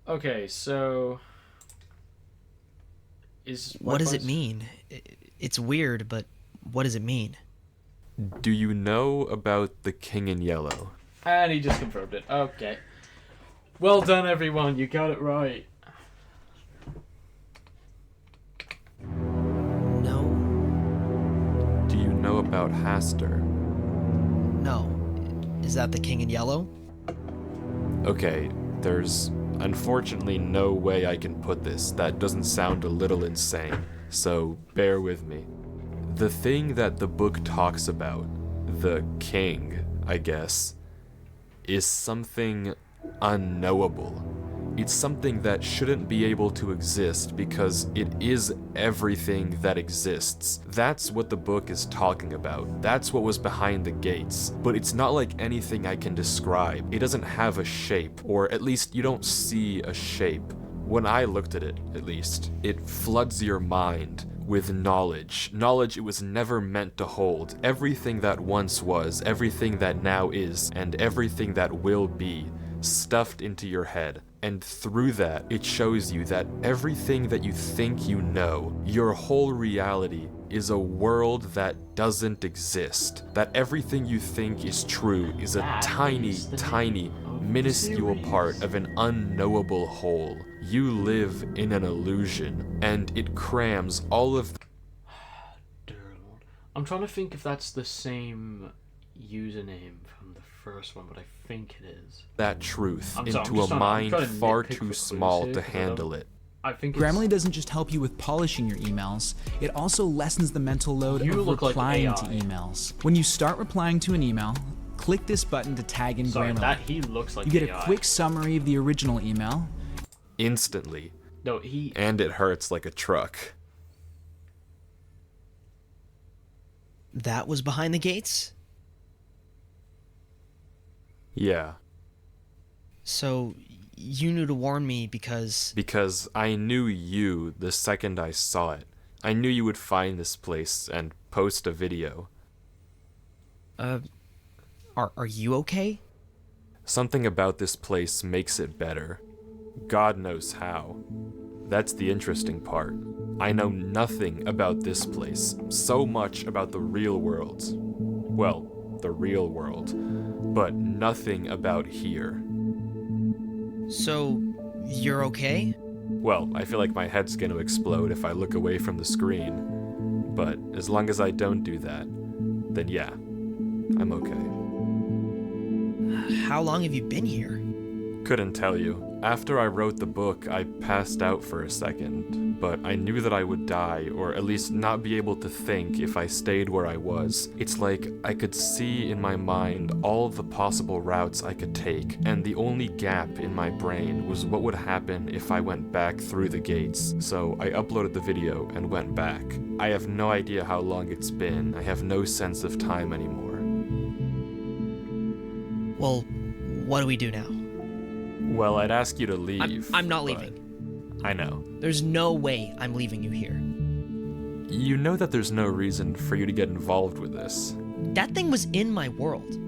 Okay, so What does it mean? It's weird, but what does it mean? Do you know about the King in Yellow? And he just confirmed it. Okay. Well done, everyone. You got it right. No. Do you know about Haster? No. Is that the king in yellow? Okay, there's unfortunately no way I can put this that doesn't sound a little insane, so bear with me. The thing that the book talks about, the king, I guess, is something unknowable. It's something that shouldn't be able to exist because it is everything that exists. That's what the book is talking about. That's what was behind the gates. But it's not like anything I can describe. It doesn't have a shape, or at least you don't see a shape. When I looked at it, at least, it floods your mind with knowledge. Knowledge it was never meant to hold. Everything that once was, everything that now is, and everything that will be, stuffed into your head. And through that, it shows you that everything that you think you know, your whole reality, is a world that doesn't exist. That everything you think is true is a tiny, minuscule part of an unknowable whole. You live in an illusion, and it crams all of Dear Lord. I'm trying to think if that's the same username from the first one, but I think it is. that truth I'm sorry, into a mind I'm trying to far nitpick too for clues small here, to 'cause I don't- handle it. I think it's... Grammarly doesn't just help you with polishing your emails, it also lessens the mental load You of look like replying to AI. emails. When you start replying to an email, click this button to tag in Sorry, Grammarly. that he looks like You get AI. a quick summary of the original email. Instantly. No, he... And it hurts like a truck. That was behind the gates? Yeah. So, you knew to warn me because... Because I knew you the second I saw it. I knew you would find this place and post a video. Are you okay? Something about this place makes it better. God knows how. That's the interesting part. I know nothing about this place, so much about the real world. Well, the real world, but nothing about here. So, you're okay? Well, I feel like my head's gonna explode if I look away from the screen. But as long as I don't do that, then yeah, I'm okay. How long have you been here? Couldn't tell you. After I wrote the book, I passed out for a second, but I knew that I would die, or at least not be able to think if I stayed where I was. It's like I could see in my mind all the possible routes I could take, and the only gap in my brain was what would happen if I went back through the gates. So I uploaded the video and went back. I have no idea how long it's been. I have no sense of time anymore. Well, what do we do now? Well, I'd ask you to leave. I'm not but leaving. I know. There's no way I'm leaving you here. You know that there's no reason for you to get involved with this. That thing was in my world.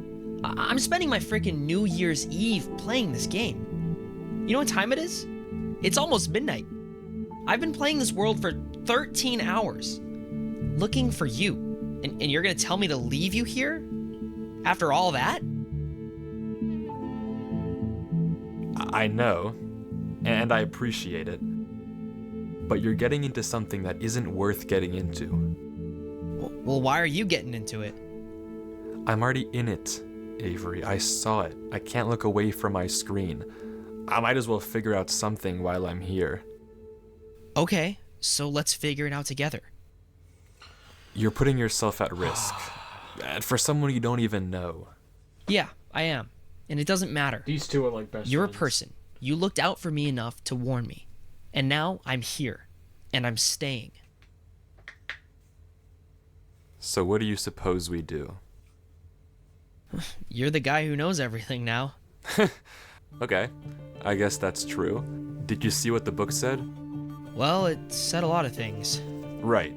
I'm spending my freaking New Year's Eve playing this game. You know what time it is? It's almost midnight. I've been playing this world for 13 hours, looking for you. And you're gonna tell me to leave you here? After all that? I know, and I appreciate it, but you're getting into something that isn't worth getting into. Well, why are you getting into it? I'm already in it, Avery. I saw it. I can't look away from my screen. I might as well figure out something while I'm here. Okay, so let's figure it out together. You're putting yourself at risk. For someone you don't even know. Yeah, I am. And it doesn't matter. These two are like best You're friends. a person. You looked out for me enough to warn me. And now I'm here. And I'm staying. So what do you suppose we do? You're the guy who knows everything now. Okay, I guess that's true. Did you see what the book said? Well, it said a lot of things. Right.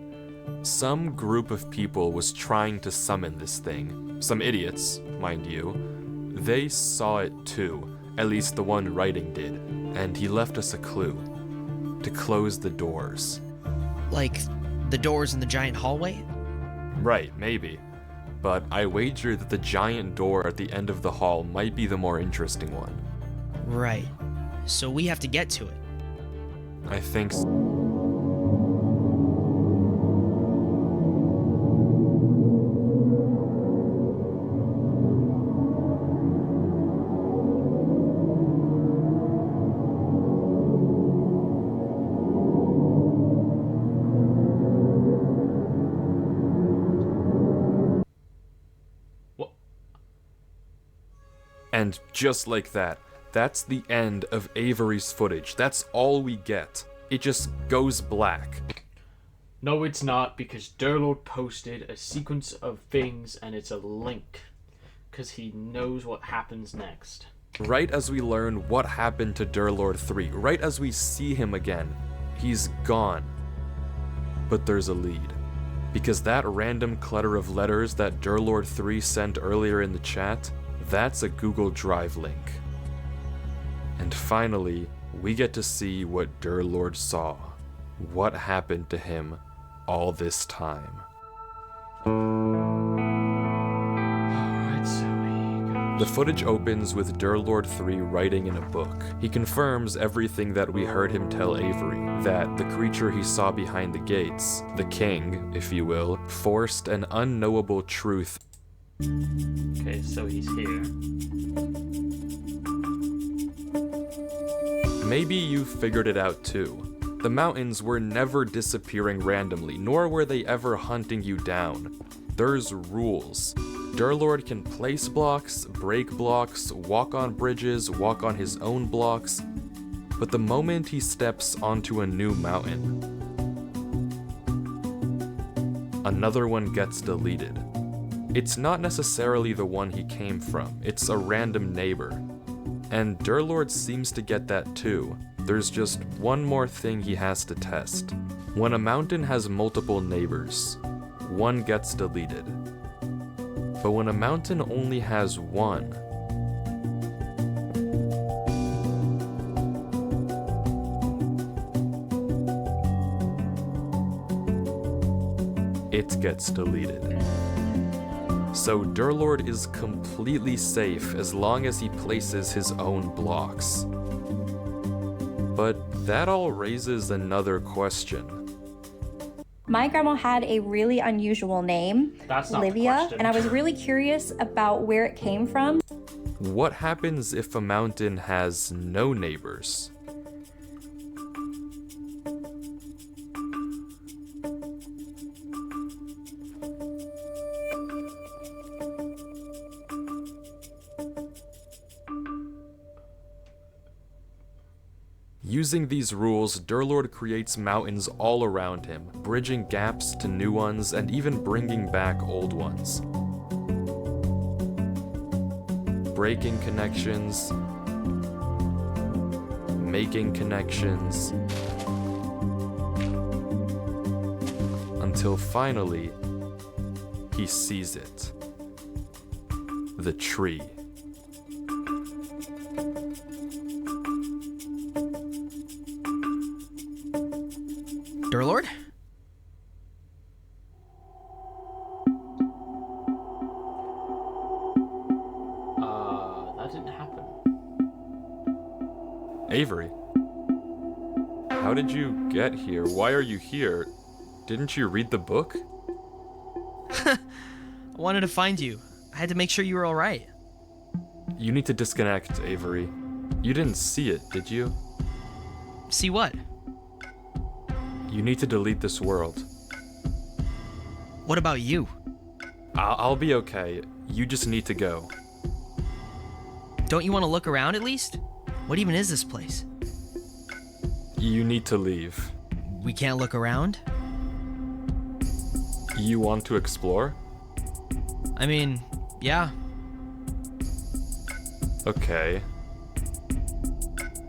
Some group of people was trying to summon this thing. Some idiots, mind you. They saw it too, at least the one writing did, and he left us a clue. To close the doors. Like the doors in the giant hallway? Right, maybe. But I wager that the giant door at the end of the hall might be the more interesting one. Right. So we have to get to it. I think so. And just like that, that's the end of Avery's footage. That's all we get. It just goes black. No, it's not, because Durlord posted a sequence of things and it's a link. Because he knows what happens next. Right as we learn what happened to Durlord 3, right as we see him again, he's gone. But there's a lead. Because that random clutter of letters that Durlord 3 sent earlier in the chat, that's a Google Drive link. And finally, we get to see what Durlord saw. What happened to him all this time. Alright, so here goes. The footage opens with Durlord 3 writing in a book. He confirms everything that we heard him tell Avery, that the creature he saw behind the gates, the king, if you will, forced an unknowable truth. Okay, so he's here. Maybe you figured it out too. The mountains were never disappearing randomly, nor were they ever hunting you down. There's rules. Durlord can place blocks, break blocks, walk on bridges, walk on his own blocks, but the moment he steps onto a new mountain, another one gets deleted. It's not necessarily the one he came from, it's a random neighbor. And Durlord seems to get that too. There's just one more thing he has to test. When a mountain has multiple neighbors, one gets deleted. But when a mountain only has one, it gets deleted. So Durlord is completely safe as long as he places his own blocks. But that all raises another question. My grandma had a really unusual name, That's not the Livia, question. and I was really curious about where it came from. What happens if a mountain has no neighbors? Using these rules, Durlord creates mountains all around him, bridging gaps to new ones and even bringing back old ones. Breaking connections, making connections, until finally, he sees it. The tree. Durlord? That didn't happen. Avery. How did you get here? Why are you here? Didn't you read the book? I wanted to find you. I had to make sure you were alright. You need to disconnect, Avery. You didn't see it, did you? See what? You need to delete this world. What about you? I'll be okay. You just need to go. Don't you want to look around at least? What even is this place? You need to leave. We can't look around? You want to explore? I mean, yeah. Okay.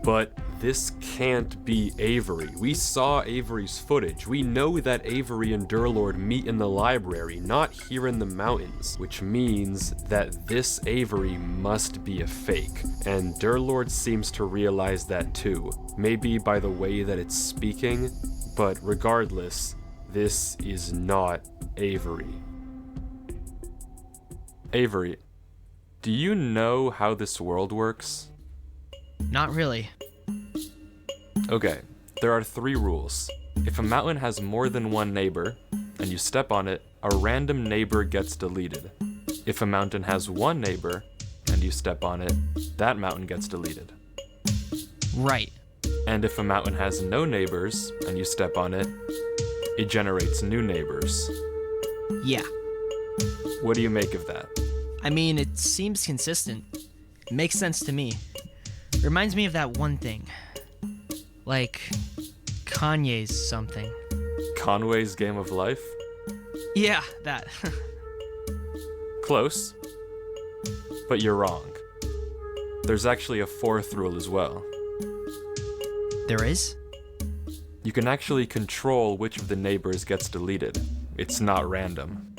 But this can't be Avery. We saw Avery's footage. We know that Avery and Durlord meet in the library, not here in the mountains, which means that this Avery must be a fake. And Durlord seems to realize that too. Maybe by the way that it's speaking, but regardless, this is not Avery. Avery, do you know how this world works? Not really. Okay, there are 3 rules. If a mountain has more than one neighbor, and you step on it, a random neighbor gets deleted. If a mountain has one neighbor, and you step on it, that mountain gets deleted. Right. And if a mountain has no neighbors, and you step on it, it generates new neighbors. Yeah. What do you make of that? I mean, it seems consistent. It makes sense to me. Reminds me of that one thing. Like, Kanye's something. Conway's Game of Life? Yeah, that. Close. But you're wrong. There's actually a 4th rule as well. There is? You can actually control which of the neighbors gets deleted. It's not random.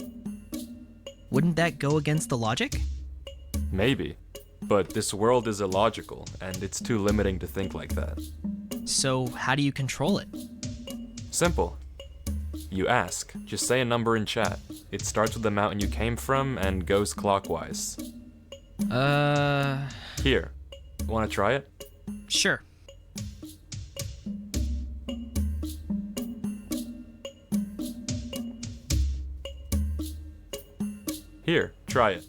Wouldn't that go against the logic? Maybe. But this world is illogical, and it's too limiting to think like that. So, how do you control it? Simple. You ask. Just say a number in chat. It starts with the mountain you came from and goes clockwise. Here. Wanna try it? Sure. Here, try it.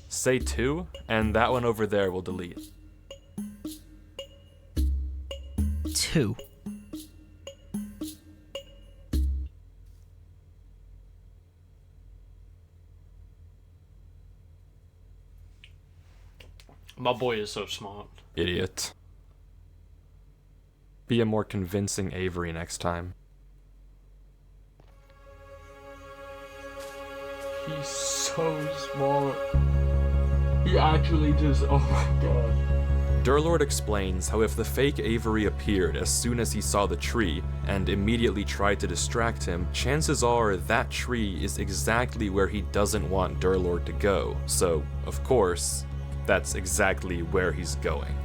Say 2, and that one over there will delete. 2. My boy is so smart. Idiot. Be a more convincing Avery next time. He's so smart. He actually just, oh my god. Durlord explains how if the fake Avery appeared as soon as he saw the tree and immediately tried to distract him, chances are that tree is exactly where he doesn't want Durlord to go, so, of course, that's exactly where he's going.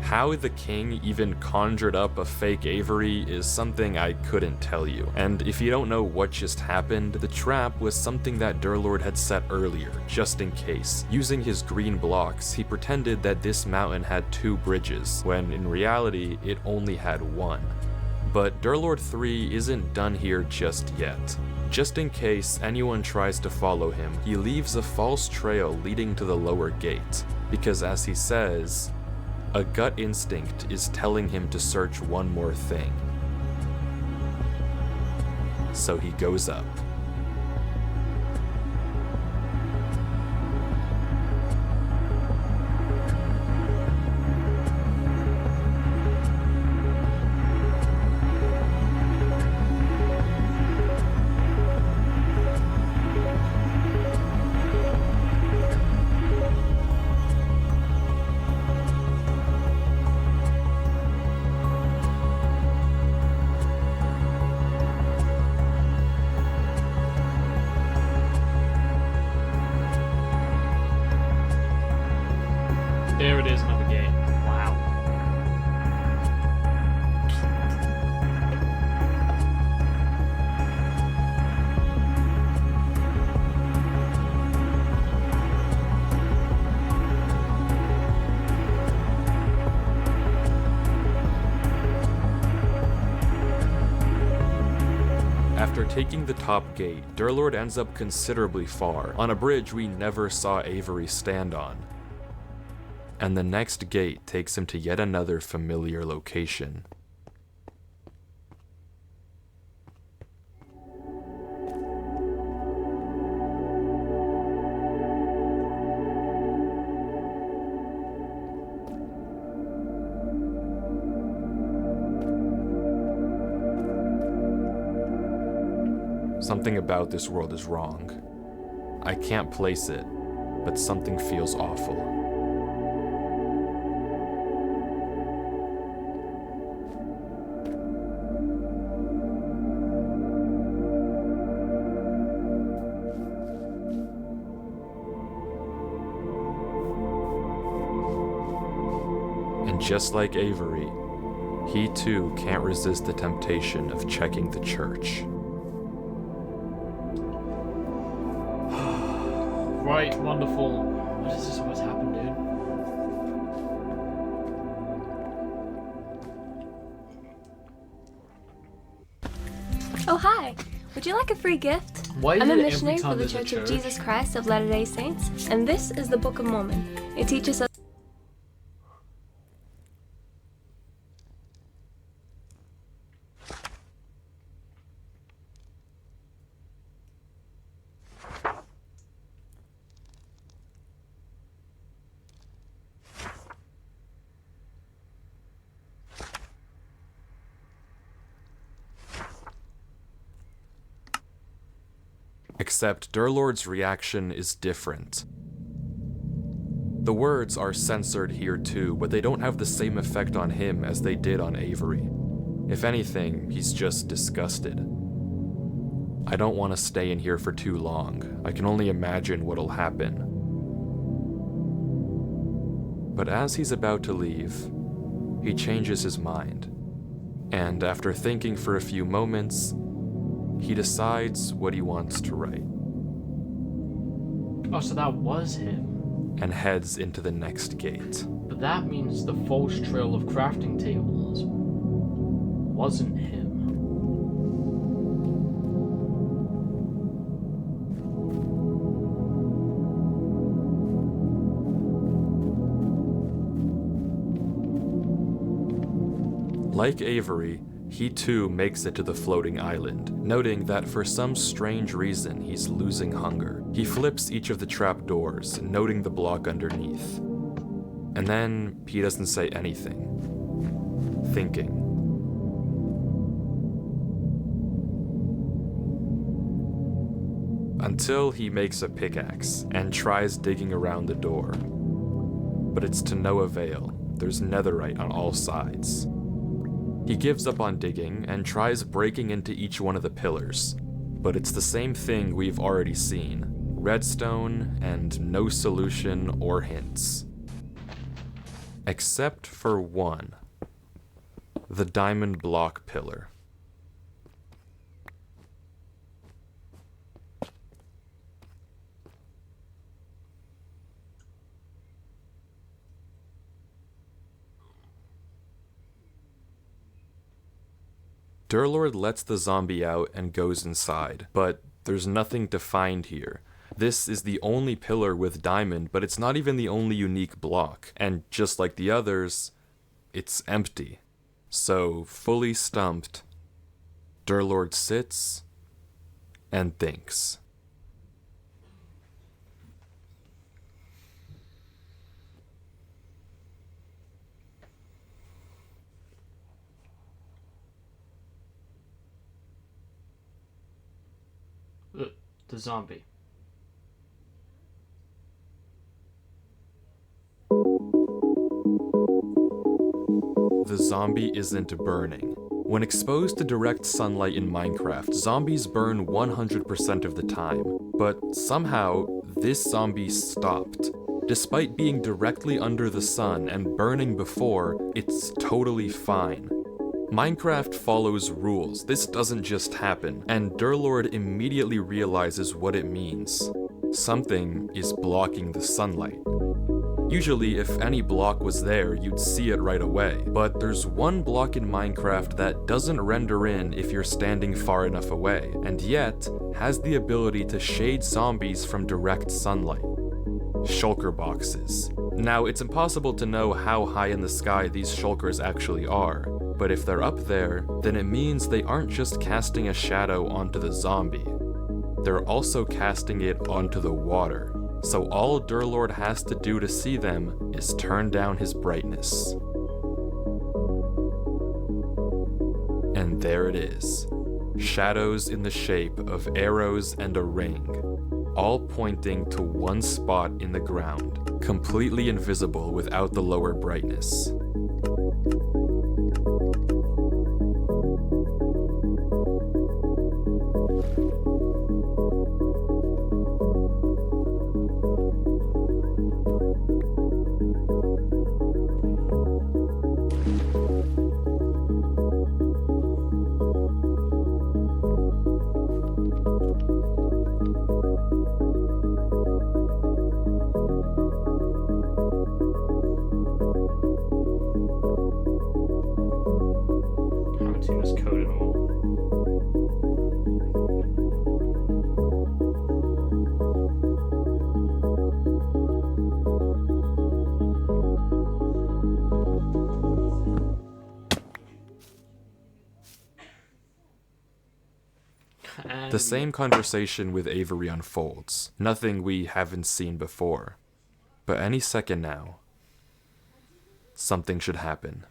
How the king even conjured up a fake Avery is something I couldn't tell you, and if you don't know what just happened, the trap was something that Durlord had set earlier, just in case. Using his green blocks, he pretended that this mountain had 2 bridges, when in reality, it only had 1. But Durlord 3 isn't done here just yet. Just in case anyone tries to follow him, he leaves a false trail leading to the lower gate, because as he says, a gut instinct is telling him to search one more thing. So he goes up. There it is, another gate. Wow. After taking the top gate, Durlord ends up considerably far, on a bridge we never saw Avery stand on. And the next gate takes him to yet another familiar location. Something about this world is wrong. I can't place it, but something feels awful. And just like Avery, he too can't resist the temptation of checking the church. Right, wonderful. Why does this always happen, dude? Oh, hi! Would you like a free gift? Why is I'm a it every missionary time for the there's a Church of church? Jesus Christ of Latter-day Saints, and this is the Book of Mormon. It teaches us Except Durlord's reaction is different. The words are censored here too, but they don't have the same effect on him as they did on Avery. If anything, he's just disgusted. I don't want to stay in here for too long. I can only imagine what'll happen. But as he's about to leave, he changes his mind. And after thinking for a few moments, he decides what he wants to write. Oh, so that was him. And heads into the next gate. But that means the false trail of crafting tables wasn't him. Like Avery, he too makes it to the floating island, noting that for some strange reason he's losing hunger. He flips each of the trap doors, noting the block underneath. And then he doesn't say anything. Thinking. Until he makes a pickaxe and tries digging around the door. but it's to no avail. There's netherite on all sides. He gives up on digging and tries breaking into each one of the pillars, but it's the same thing we've already seen. Redstone and no solution or hints. Except for one. The diamond block pillar. Durlord lets the zombie out and goes inside, but there's nothing to find here. This is the only pillar with diamond, but it's not even the only unique block, and just like the others, it's empty. So, fully stumped, Durlord sits and thinks. The zombie. The zombie isn't burning. When exposed to direct sunlight in Minecraft, zombies burn 100% of the time, but somehow this zombie stopped. Despite being directly under the sun and burning before, it's totally fine. Minecraft follows rules, this doesn't just happen, and Durlord immediately realizes what it means. Something is blocking the sunlight. Usually, if any block was there, you'd see it right away, but there's one block in Minecraft that doesn't render in if you're standing far enough away, and yet has the ability to shade zombies from direct sunlight. Shulker boxes. Now, it's impossible to know how high in the sky these shulkers actually are, but if they're up there, then it means they aren't just casting a shadow onto the zombie. They're also casting it onto the water. So all Durlord has to do to see them is turn down his brightness. And there it is. Shadows in the shape of arrows and a ring, all pointing to one spot in the ground, completely invisible without the lower brightness. The same conversation with Avery unfolds, nothing we haven't seen before. But any second now, something should happen.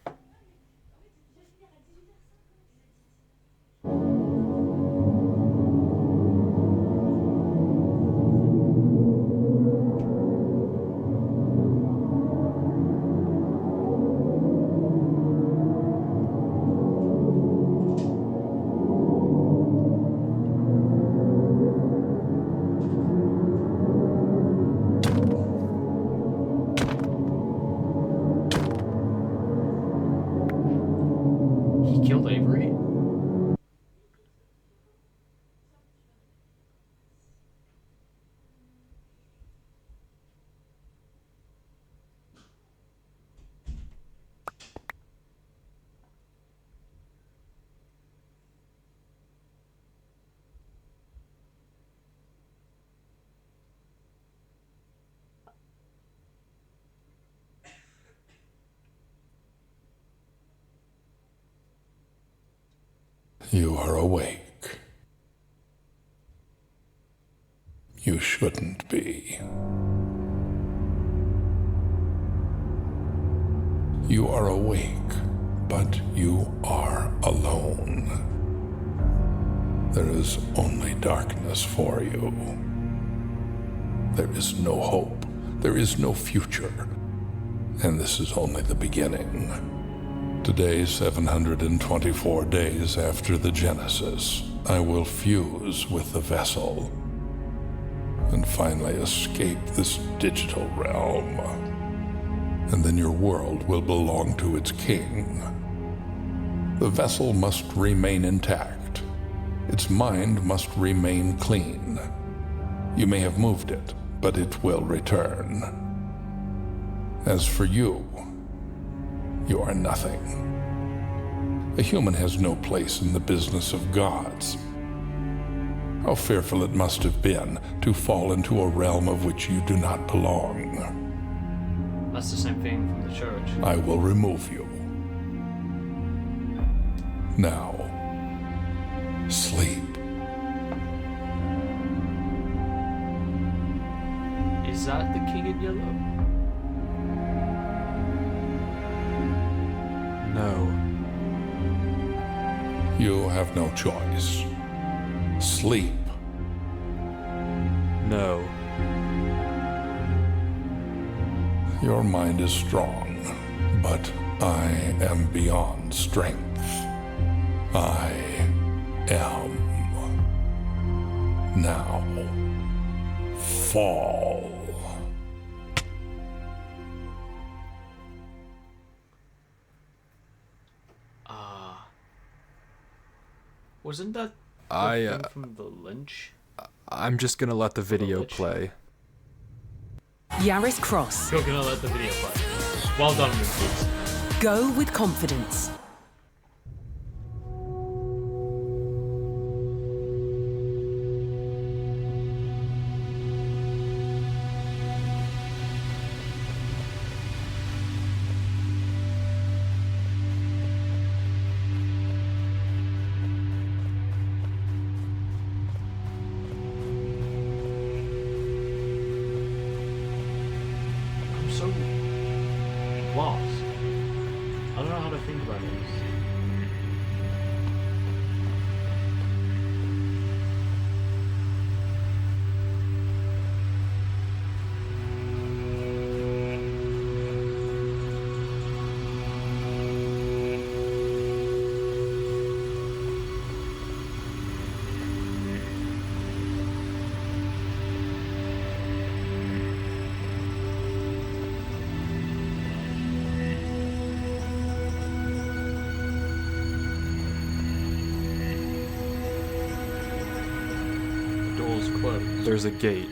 Killed Avery? You are awake. You shouldn't be. You are awake, but you are alone. There is only darkness for you. There is no hope. There is no future. And this is only the beginning. Today, 724 days after the Genesis, I will fuse with the vessel and finally escape this digital realm. And then your world will belong to its king. The vessel must remain intact. Its mind must remain clean. You may have moved it, but it will return. As for you, you are nothing. A human has no place in the business of gods. How fearful it must have been to fall into a realm of which you do not belong. That's the same thing from the church. I will remove you. Now, sleep. Is that the king in yellow? No. You have no choice. Sleep. No. Your mind is strong, but I am beyond strength. I am. Now, fall. Wasn't that I, thing from the lynch? I'm just gonna let the video play. Yaris Cross. You're gonna let the video play. Well done, Wifies. Go with confidence. I'm so lost. I don't know how to think about this. Closed. There's a gate,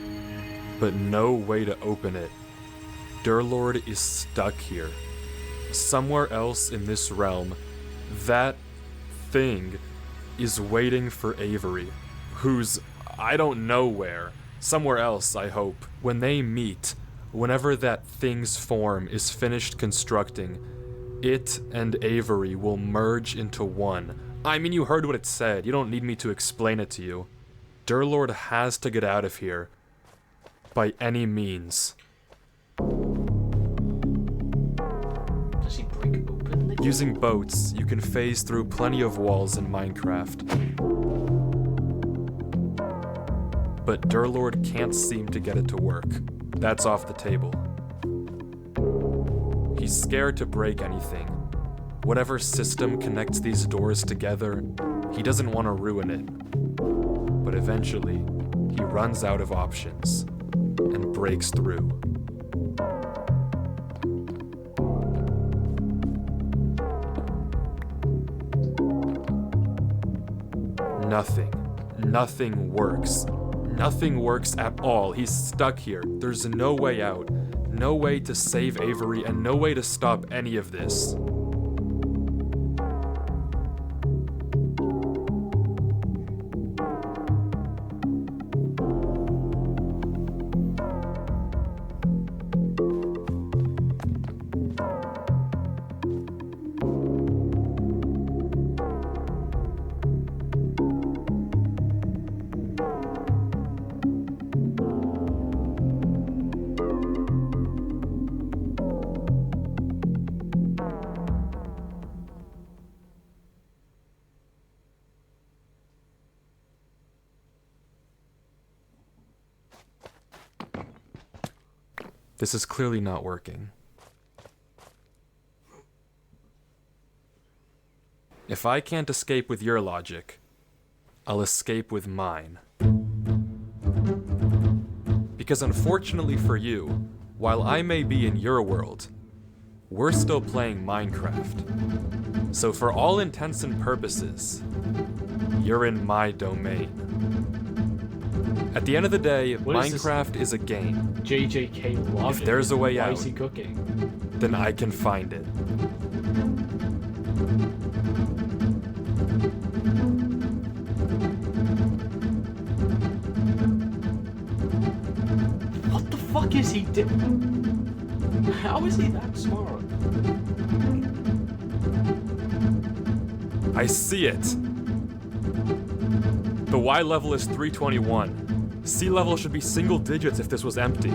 but no way to open it. Durlord is stuck here. Somewhere else in this realm, that thing is waiting for Avery, who's I don't know where. Somewhere else, I hope. When they meet, whenever that thing's form is finished constructing, it and Avery will merge into one. I mean, you heard what it said. You don't need me to explain it to you. Durlord has to get out of here. By any means. Does he break open the Using boats, you can phase through plenty of walls in Minecraft. But Durlord can't seem to get it to work. That's off the table. He's scared to break anything. Whatever system connects these doors together, he doesn't want to ruin it. But eventually, he runs out of options and breaks through. Nothing works. Nothing works at all. He's stuck here. There's no way out. No way to save Avery and no way to stop any of this. This is clearly not working. If I can't escape with your logic, I'll escape with mine. Because unfortunately for you, while I may be in your world, we're still playing Minecraft. So for all intents and purposes, you're in my domain. At the end of the day, Minecraft is a game. JJK logic. If there's a way Why out, is he cooking? then I can find it. What the fuck is he doing? How is he that smart? I see it. The Y level is 321. Sea level should be single digits if this was empty.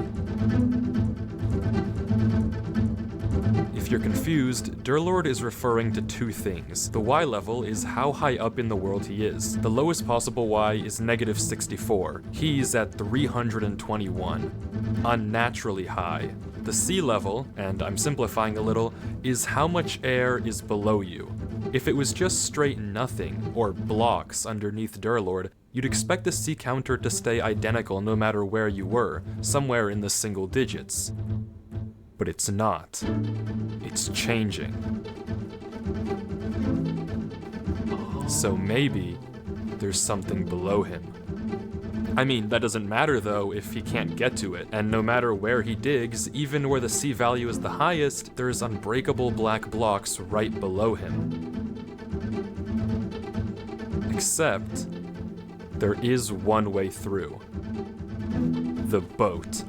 If you're confused, Durlord is referring to two things. The Y level is how high up in the world he is. The lowest possible Y is negative 64. He's at 321. Unnaturally high. The sea level, and I'm simplifying a little, is how much air is below you. If it was just straight nothing, or blocks underneath Durlord, you'd expect the sea counter to stay identical no matter where you were, somewhere in the single digits. But it's not. It's changing. So maybe there's something below him. I mean, that doesn't matter though if he can't get to it, and no matter where he digs, even where the sea value is the highest, there's unbreakable black blocks right below him. Except, there is one way through. The boat.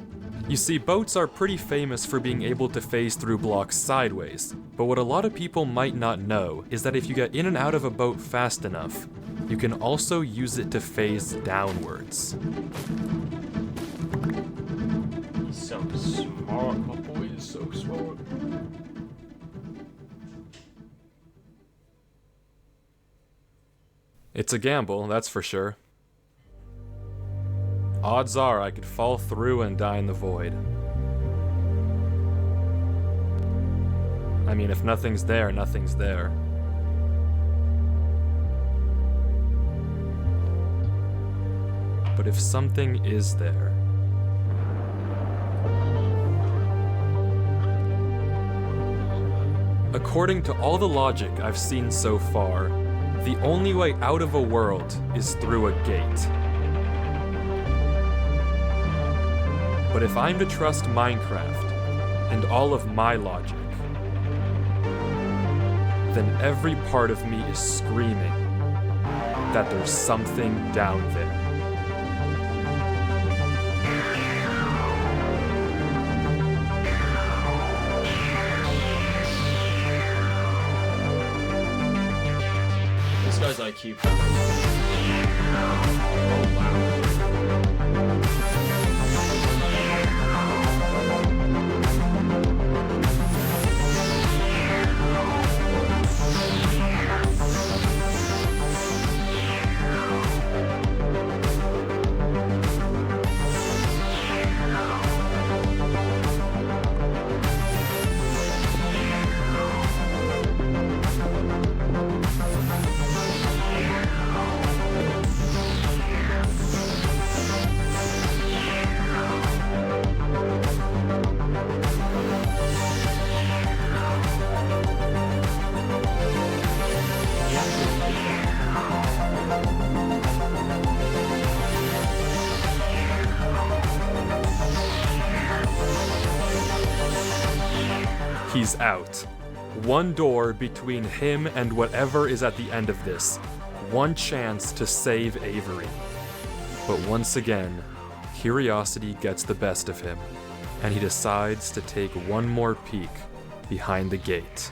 You see, boats are pretty famous for being able to phase through blocks sideways, but what a lot of people might not know is that if you get in and out of a boat fast enough, you can also use it to phase downwards. He's so smart, my boy is so smart. It's a gamble, that's for sure. Odds are I could fall through and die in the void. I mean, if nothing's there, nothing's there. But if something is there... According to all the logic I've seen so far, the only way out of a world is through a gate. But if I'm to trust Minecraft and all of my logic, then every part of me is screaming that there's something down there. This guy's IQ. Oh wow. He's out. One door between him and whatever is at the end of this. One chance to save Avery. But once again, curiosity gets the best of him, and he decides to take one more peek behind the gate.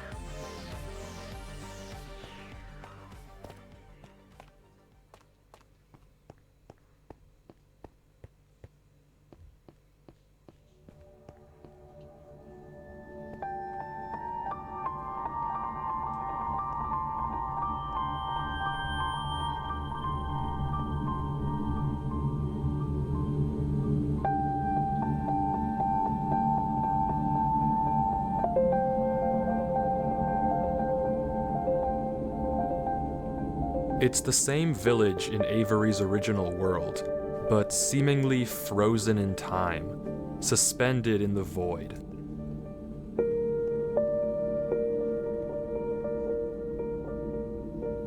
It's the same village in Avery's original world, but seemingly frozen in time, suspended in the void.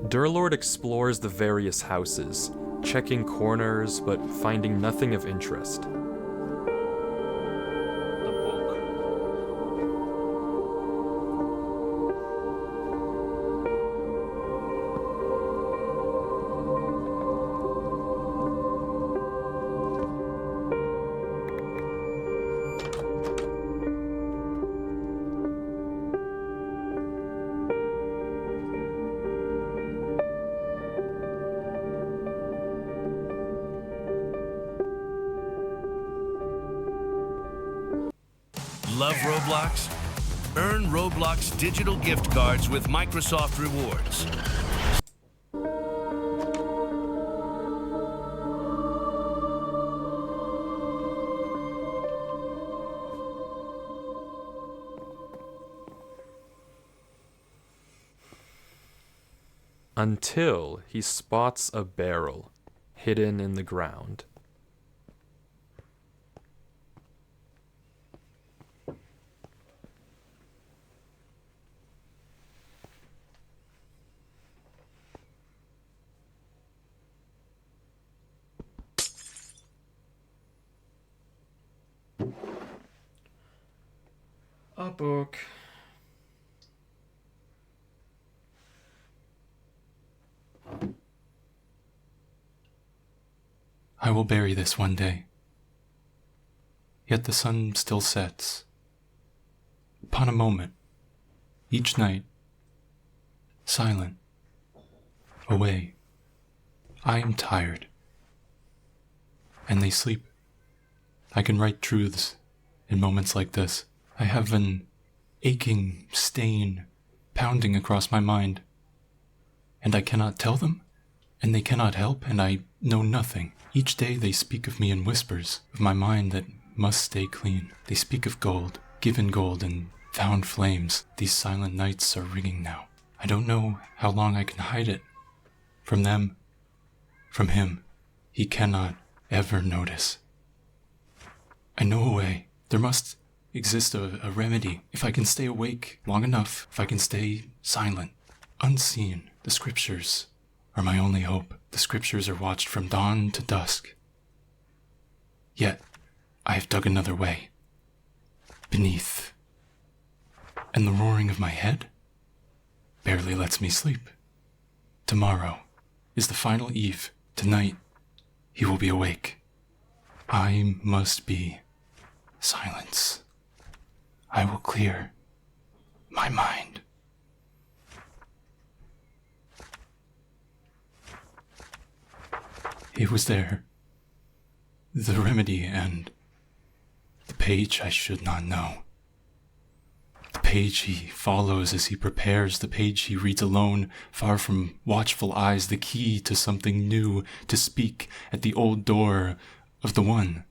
Durlord explores the various houses, checking corners but finding nothing of interest. Love Roblox? Earn Roblox digital gift cards with Microsoft Rewards. Until he spots a barrel hidden in the ground. A book. I will bury this one day. Yet the sun still sets. Upon a moment, each night, silent, away. I am tired, and they sleep. I can write truths in moments like this. I have an aching stain pounding across my mind, and I cannot tell them, and they cannot help, and I know nothing. Each day they speak of me in whispers, of my mind that must stay clean. They speak of gold, given gold, and found flames. These silent nights are ringing now. I don't know how long I can hide it. From them, from him. He cannot ever notice. I know a way. There must exist a remedy. If I can stay awake long enough, if I can stay silent, unseen. The scriptures are my only hope. The scriptures are watched from dawn to dusk. Yet, I have dug another way. Beneath. And the roaring of my head barely lets me sleep. Tomorrow is the final eve. Tonight, he will be awake. I must be silence. I will clear my mind. It was there. The remedy and the page I should not know. The page he follows as he prepares, the page he reads alone, far from watchful eyes, the key to something new, to speak at the old door of the one.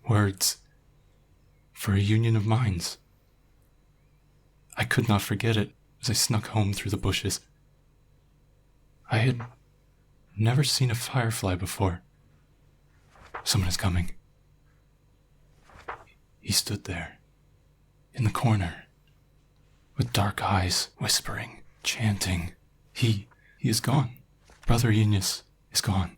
Words for a union of minds. I could not forget it as I snuck home through the bushes. I had never seen a firefly before. Someone is coming. He stood there, in the corner, with dark eyes, whispering, chanting. He is gone. Brother Eunice is gone.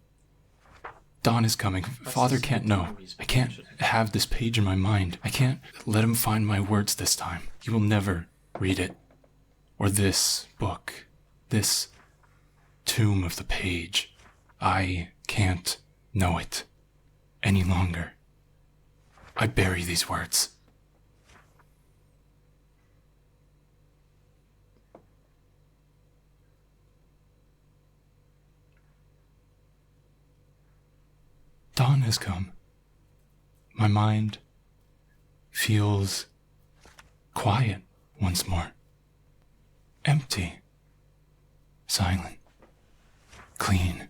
Dawn is coming. Father can't know. I can't have this page in my mind. I can't let him find my words this time. He will never read it. Or this book. This tomb of the page. I can't know it any longer. I bury these words. Dawn has come. My mind feels quiet once more. Empty. Silent. Clean.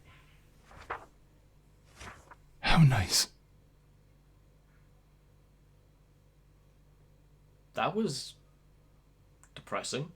How nice. That was depressing.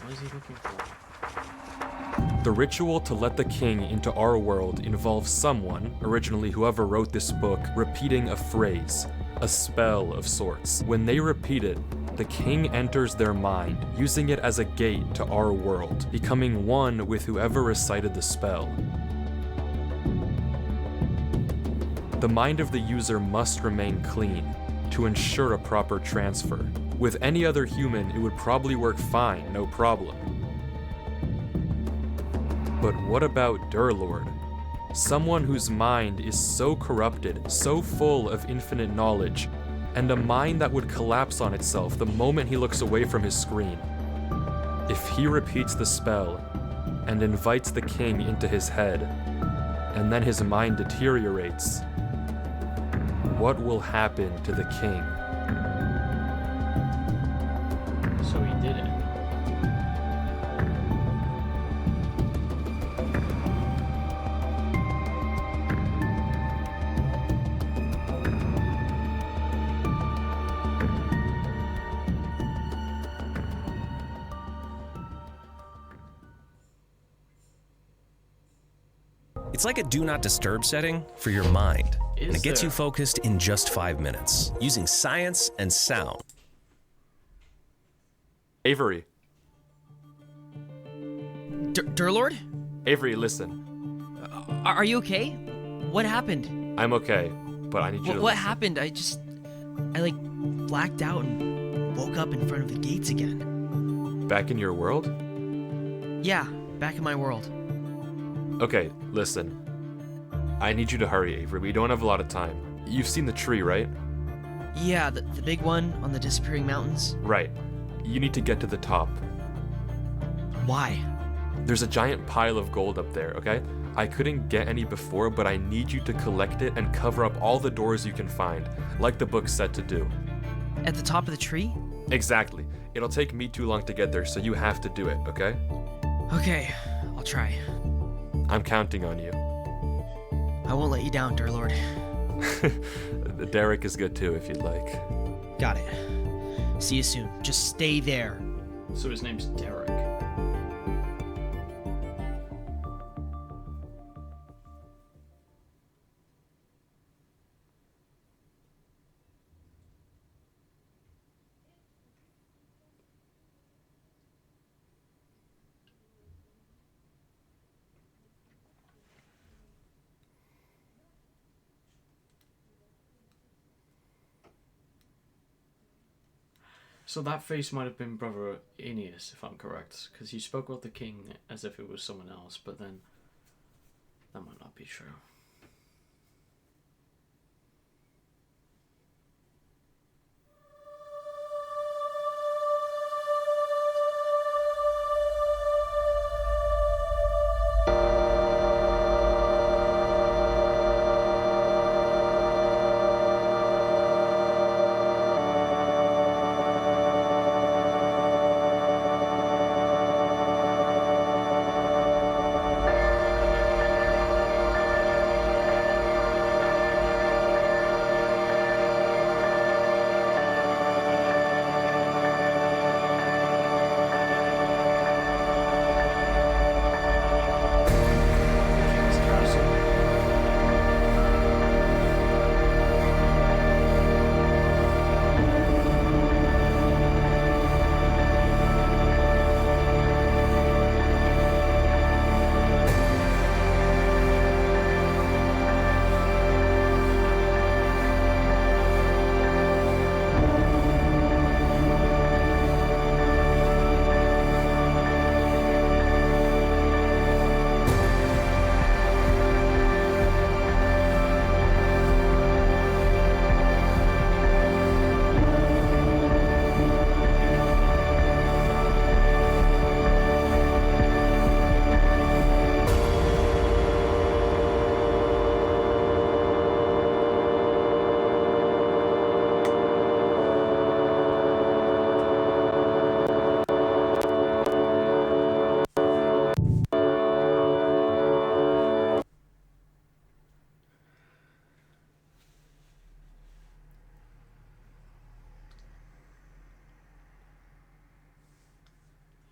What is he looking for? The ritual to let the king into our world involves someone, originally whoever wrote this book, repeating a phrase, a spell of sorts. When they repeat it, the king enters their mind, using it as a gate to our world, becoming one with whoever recited the spell. The mind of the user must remain clean to ensure a proper transfer. With any other human, it would probably work fine, no problem. But what about Durlord? Someone whose mind is so corrupted, so full of infinite knowledge, and a mind that would collapse on itself the moment he looks away from his screen. If he repeats the spell and invites the king into his head, and then his mind deteriorates, what will happen to the king? So he did it. It's like a do not disturb setting for your mind, and it gets there? you focused in just 5 minutes, using science and sound. Avery. Durlord? Avery, listen. Are you okay? What happened? I'm okay, but I need you to What listen. happened? I like blacked out and woke up in front of the gates again. Back in your world? Yeah, back in my world. Okay, listen. I need you to hurry, Avery. We don't have a lot of time. You've seen the tree, right? Yeah, the big one on the disappearing mountains. Right. You need to get to the top. Why? There's a giant pile of gold up there, okay? I couldn't get any before, but I need you to collect it and cover up all the doors you can find, like the book said to do. At the top of the tree? Exactly. It'll take me too long to get there, so you have to do it, okay? Okay, I'll try. I'm counting on you. I won't let you down, Durlord. Derek is good too, if you'd like. Got it. See you soon. Just stay there. So his name's Derek. So that face might have been Brother Aeneas, if I'm correct, because he spoke about the king as if it was someone else, but then that might not be true.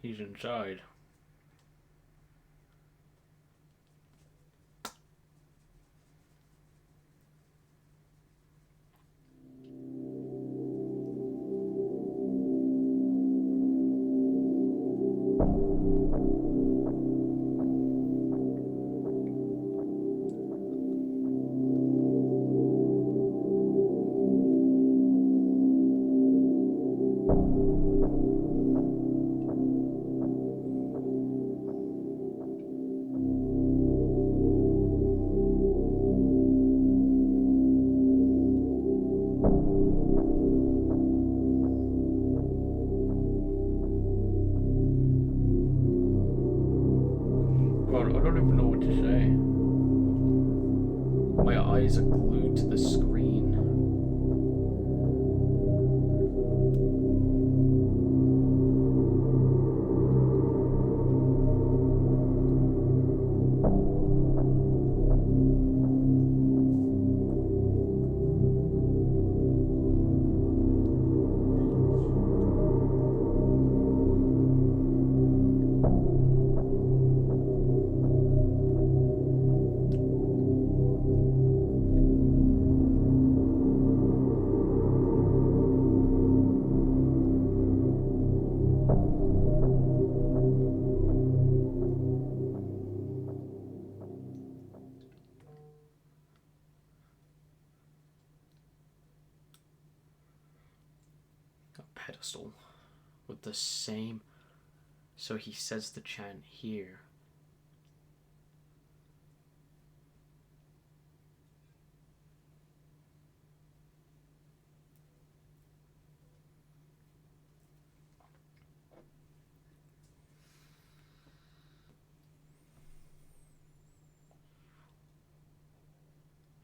He's inside. God, I don't even know what to say. My eyes are glued to the screen. Pedestal with the same, so he says the chant here.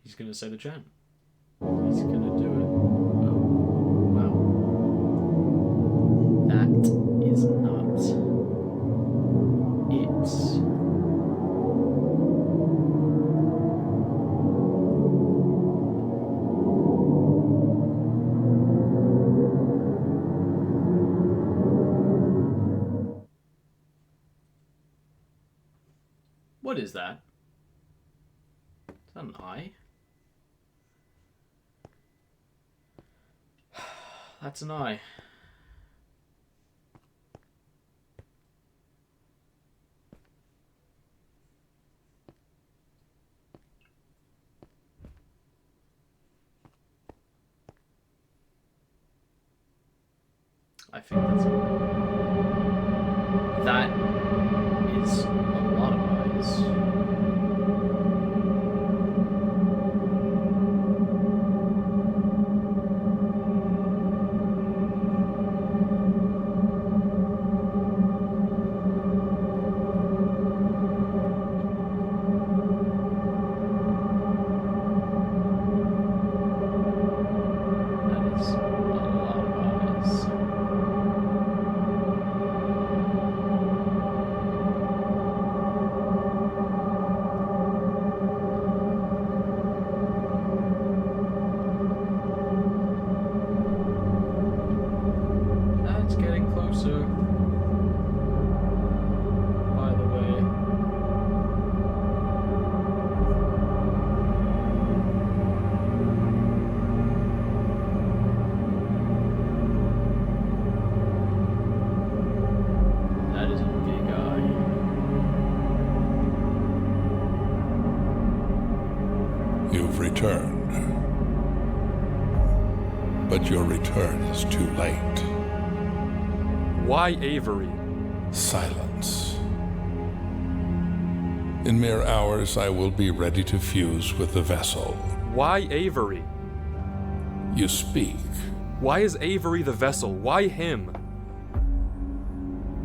He's gonna say the chant. He's gonna do it. That is not it. What is that? Is that an eye? That's an eye. I think that's it. That is a lot of eyes. Returned. But your return is too late. Why Avery? Silence. In mere hours, I will be ready to fuse with the vessel. Why Avery? You speak. Why is Avery the vessel? Why him?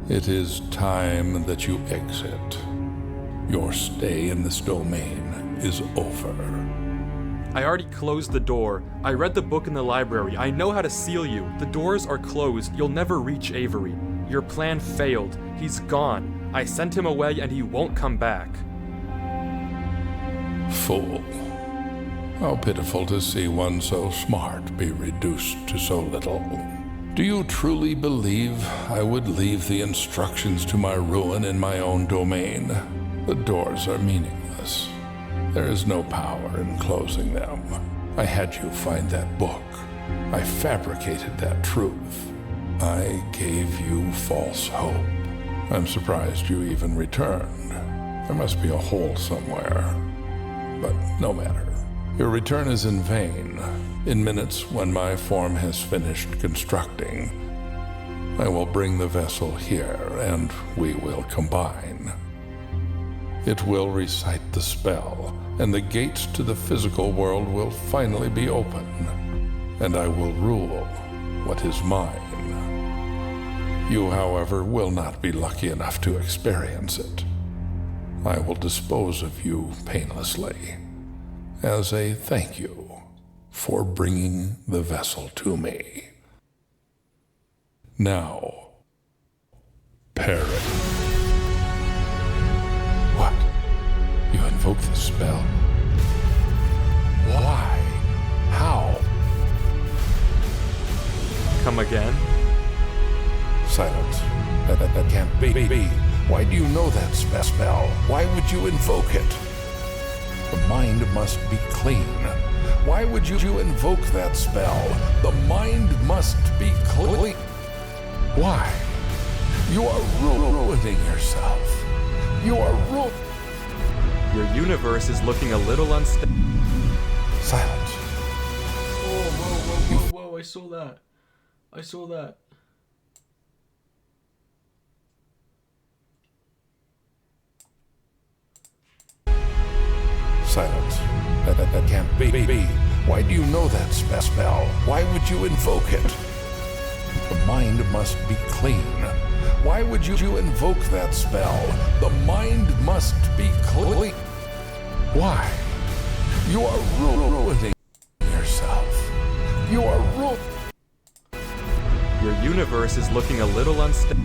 It is time that you exit. Your stay in this domain is over. I already closed the door. I read the book in the library. I know how to seal you. The doors are closed. You'll never reach Avery. Your plan failed. He's gone. I sent him away and he won't come back. Fool. How pitiful to see one so smart be reduced to so little. Do you truly believe I would leave the instructions to my ruin in my own domain? The doors are meaningless. There is no power in closing them. I had you find that book. I fabricated that truth. I gave you false hope. I'm surprised you even returned. There must be a hole somewhere. But no matter. Your return is in vain. In minutes, when my form has finished constructing, I will bring the vessel here, and we will combine. It will recite the spell, and the gates to the physical world will finally be open, and I will rule what is mine. You, however, will not be lucky enough to experience it. I will dispose of you painlessly, as a thank you for bringing the vessel to me. Now, parry. What? You invoke the spell? Why? How? Come again? Silence. That can't be. Why do you know that spell? Why would you invoke it? The mind must be clean. Why would you invoke that spell? The mind must be clean. Why? You are ruining yourself. You are Your universe is looking a little unstable. Silence. Whoa, I saw that. I saw that. Silence. That can't be. Why do you know that spell? Why would you invoke it? The mind must be clean. Why would you invoke that spell? The mind must be clean. Why? You are ruining yourself. You are Your universe is looking a little unstable.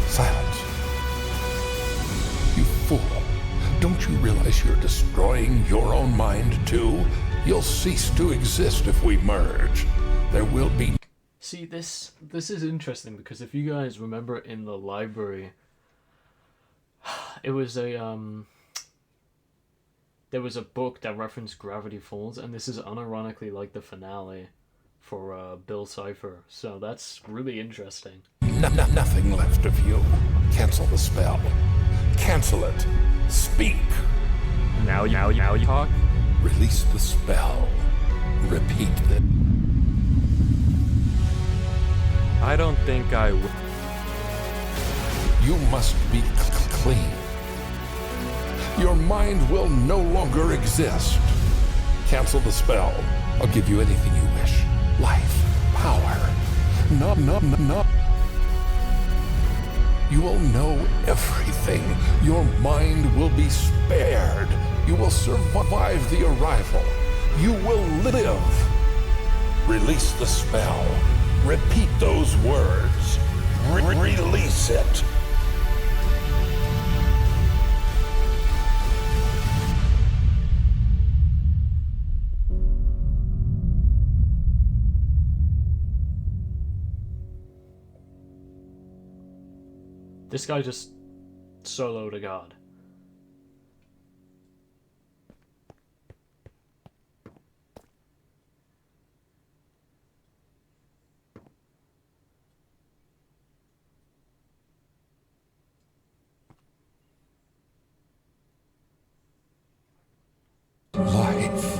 Silence. You fool. Don't you realize you're destroying your own mind too? You'll cease to exist if we merge. There will be... See, this is interesting because if you guys remember in the library, it was a there was a book that referenced Gravity Falls, and this is unironically like the finale for Bill Cipher. So that's really interesting. Nothing left of you. Cancel the spell. Cancel it. Speak. Now you talk? Release the spell. Repeat it. I don't think I will. You must be clean. Your mind will no longer exist. Cancel the spell. I'll give you anything you wish. Life, power. No. You will know everything. Your mind will be spared. You will survive the arrival. You will live. Release the spell. Repeat those words. Release it. This guy just soloed a god. Life.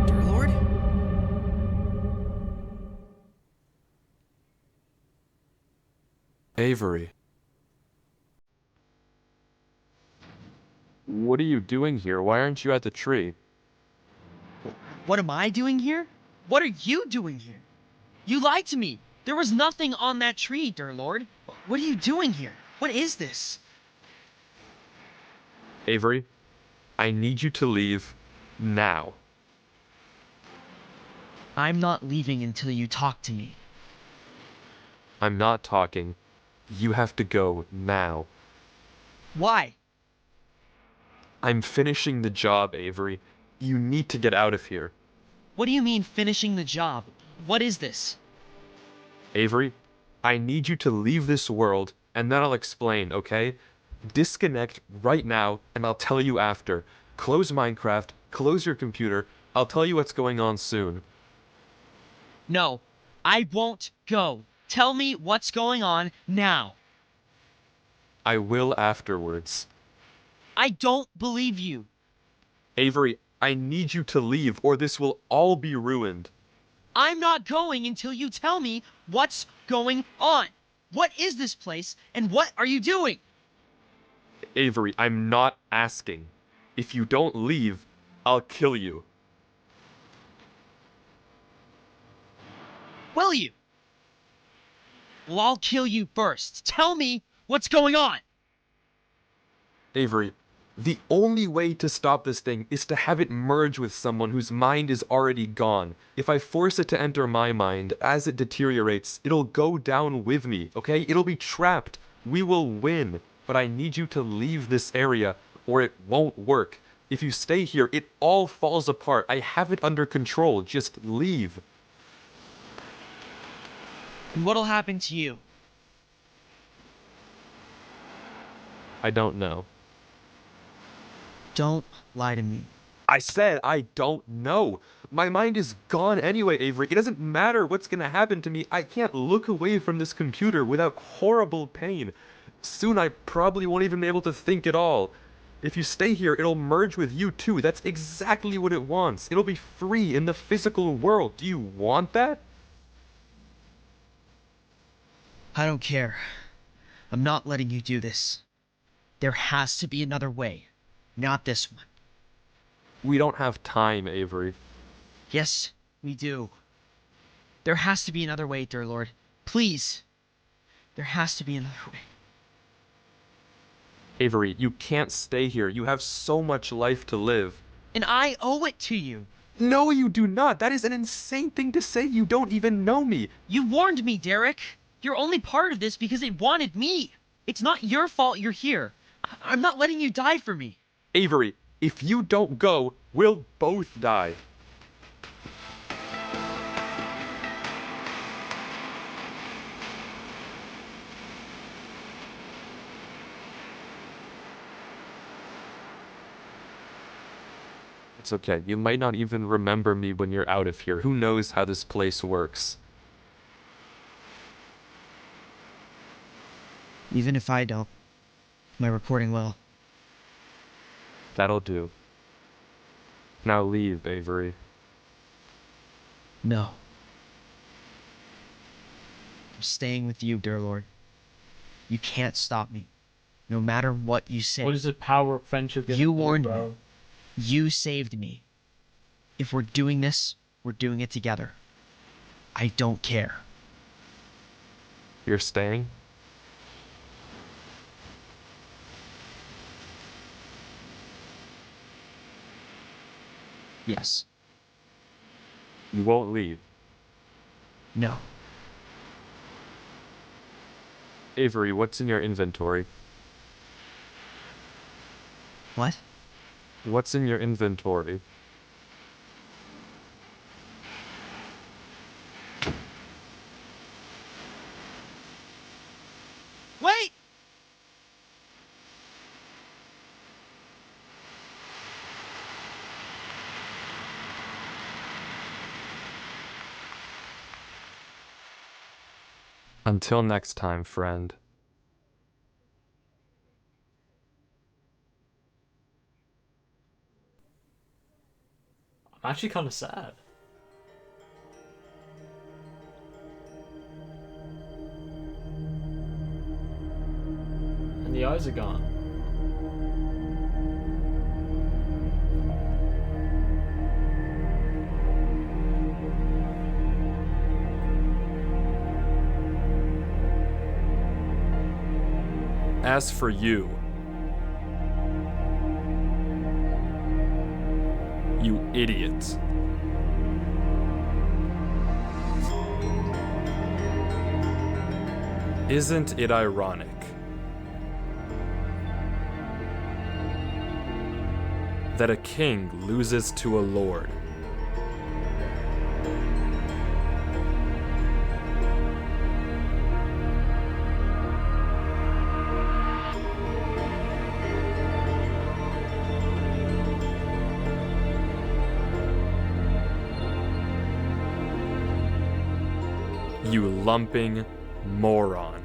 Dear Lord? Avery. What are you doing here? Why aren't you at the tree? What am I doing here? What are you doing here? You lied to me. There was nothing on that tree, dear Lord. What are you doing here? What is this? Avery, I need you to leave now. I'm not leaving until you talk to me. I'm not talking. You have to go now. Why? I'm finishing the job, Avery. You need to get out of here. What do you mean finishing the job? What is this? Avery, I need you to leave this world, and then I'll explain, okay? Disconnect right now, and I'll tell you after. Close Minecraft, close your computer, I'll tell you what's going on soon. No, I won't go. Tell me what's going on now. I will afterwards. I don't believe you. Avery, I need you to leave, or this will all be ruined. I'm not going until you tell me what's going on. What is this place, and what are you doing? Avery, I'm not asking. If you don't leave, I'll kill you. Will you? Well, I'll kill you first. Tell me what's going on. Avery, the only way to stop this thing is to have it merge with someone whose mind is already gone. If I force it to enter my mind, as it deteriorates, it'll go down with me, okay? It'll be trapped. We will win. But I need you to leave this area, or it won't work. If you stay here, it all falls apart. I have it under control. Just leave. And what'll happen to you? I don't know. Don't lie to me. I said I don't know. My mind is gone anyway, Avery. It doesn't matter what's gonna happen to me. I can't look away from this computer without horrible pain. Soon I probably won't even be able to think at all. If you stay here, it'll merge with you too. That's exactly what it wants. It'll be free in the physical world. Do you want that? I don't care. I'm not letting you do this. There has to be another way. Not this one. We don't have time, Avery. Yes, we do. There has to be another way, dear Lord. Please. There has to be another way. Avery, you can't stay here. You have so much life to live. And I owe it to you. No, you do not. That is an insane thing to say. You don't even know me. You warned me, Derek. You're only part of this because it wanted me. It's not your fault you're here. I'm not letting you die for me. Avery, if you don't go, we'll both die. It's okay. You might not even remember me when you're out of here. Who knows how this place works? Even if I don't, my recording will. That'll do. Now leave, Avery. No. I'm staying with you, dear Lord. You can't stop me. No matter what you say. What is the power of friendship? You warned me. You saved me. If we're doing this, we're doing it together. I don't care. You're staying? Yes. You won't leave. No. Avery, what's in your inventory? What? What's in your inventory? Wait! Until next time, friend. I'm actually kind of sad. And the eyes are gone. As for you, you idiot. Isn't it ironic? that a king loses to a lord. You lumping moron.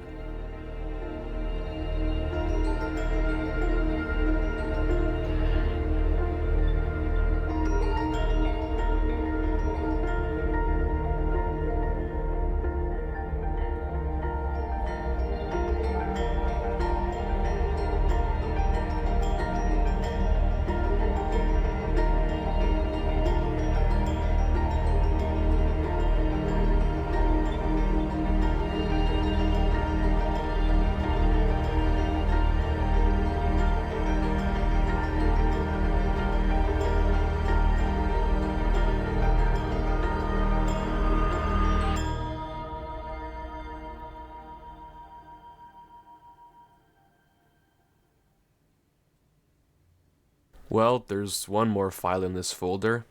Well, there's one more file in this folder,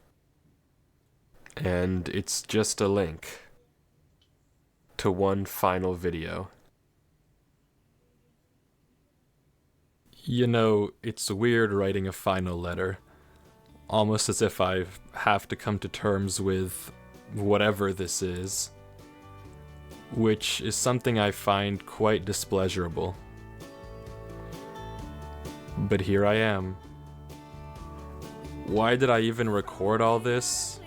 and it's just a link to one final video. You know, it's weird writing a final letter, almost as if I have to come to terms with whatever this is, which is something I find quite displeasurable. But here I am. Why did I even record all this?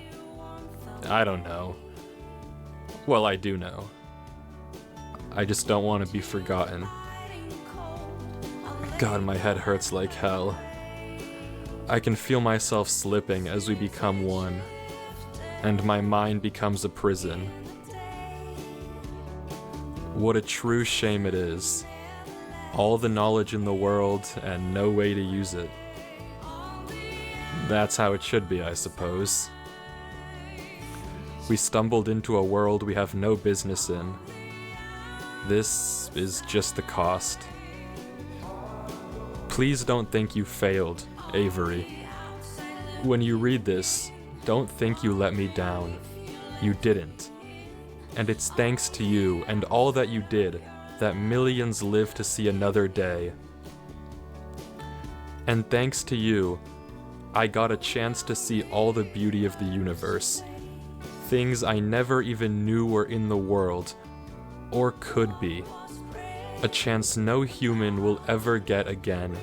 I don't know. Well, I do know. I just don't want to be forgotten. God, my head hurts like hell. I can feel myself slipping as we become one, and my mind becomes a prison. What a true shame it is. All the knowledge in the world and no way to use it. That's how it should be, I suppose. We stumbled into a world we have no business in. This is just the cost. Please don't think you failed, Avery. When you read this, don't think you let me down. You didn't. And it's thanks to you and all that you did that millions live to see another day. And thanks to you, I got a chance to see all the beauty of the universe. Things I never even knew were in the world, or could be. A chance no human will ever get again.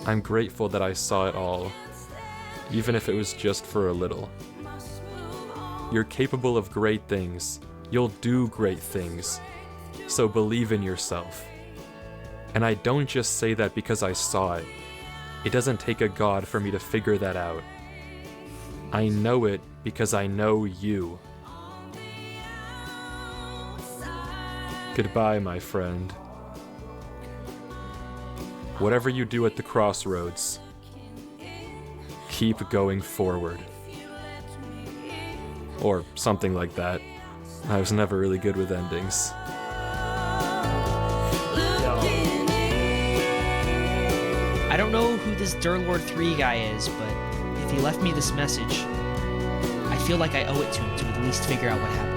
I'm grateful that I saw it all, even if it was just for a little. You're capable of great things. You'll do great things. So believe in yourself. And I don't just say that because I saw it. It doesn't take a god for me to figure that out. I know it because I know you. Goodbye, my friend. Whatever you do at the crossroads, keep going forward. Or something like that. I was never really good with endings. I don't know who this Durlord 3 guy is, but if he left me this message, I feel like I owe it to him to at least figure out what happened.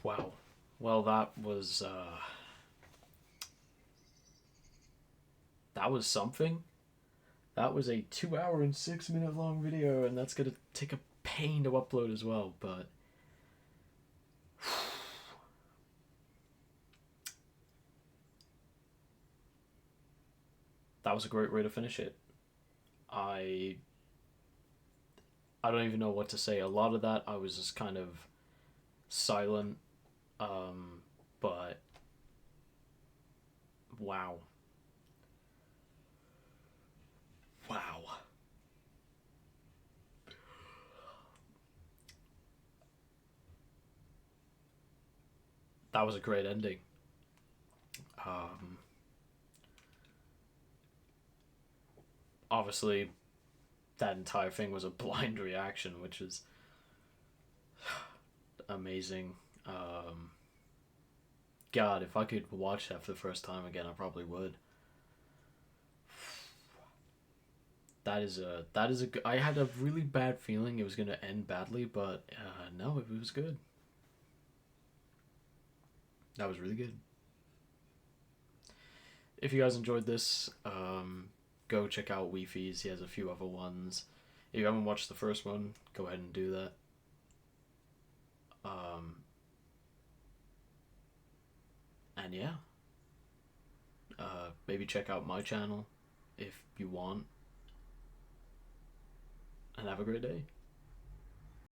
Wow. Well, that was that was something. That was a 2 hour and 6 minute long video, and that's gonna take a pain to upload as well, but that was a great way to finish it. I don't even know what to say. A lot of that I was just kind of silent, but wow. Wow. That was a great ending. Obviously, that entire thing was a blind reaction, which is amazing. God, if I could watch that for the first time again, I probably would. That is a I had a really bad feeling it was going to end badly, but no, it was good. That was really good. If you guys enjoyed this, go check out Wifies. He has a few other ones. If you haven't watched the first one, go ahead and do that. And yeah. Maybe check out my channel if you want. And have a great day.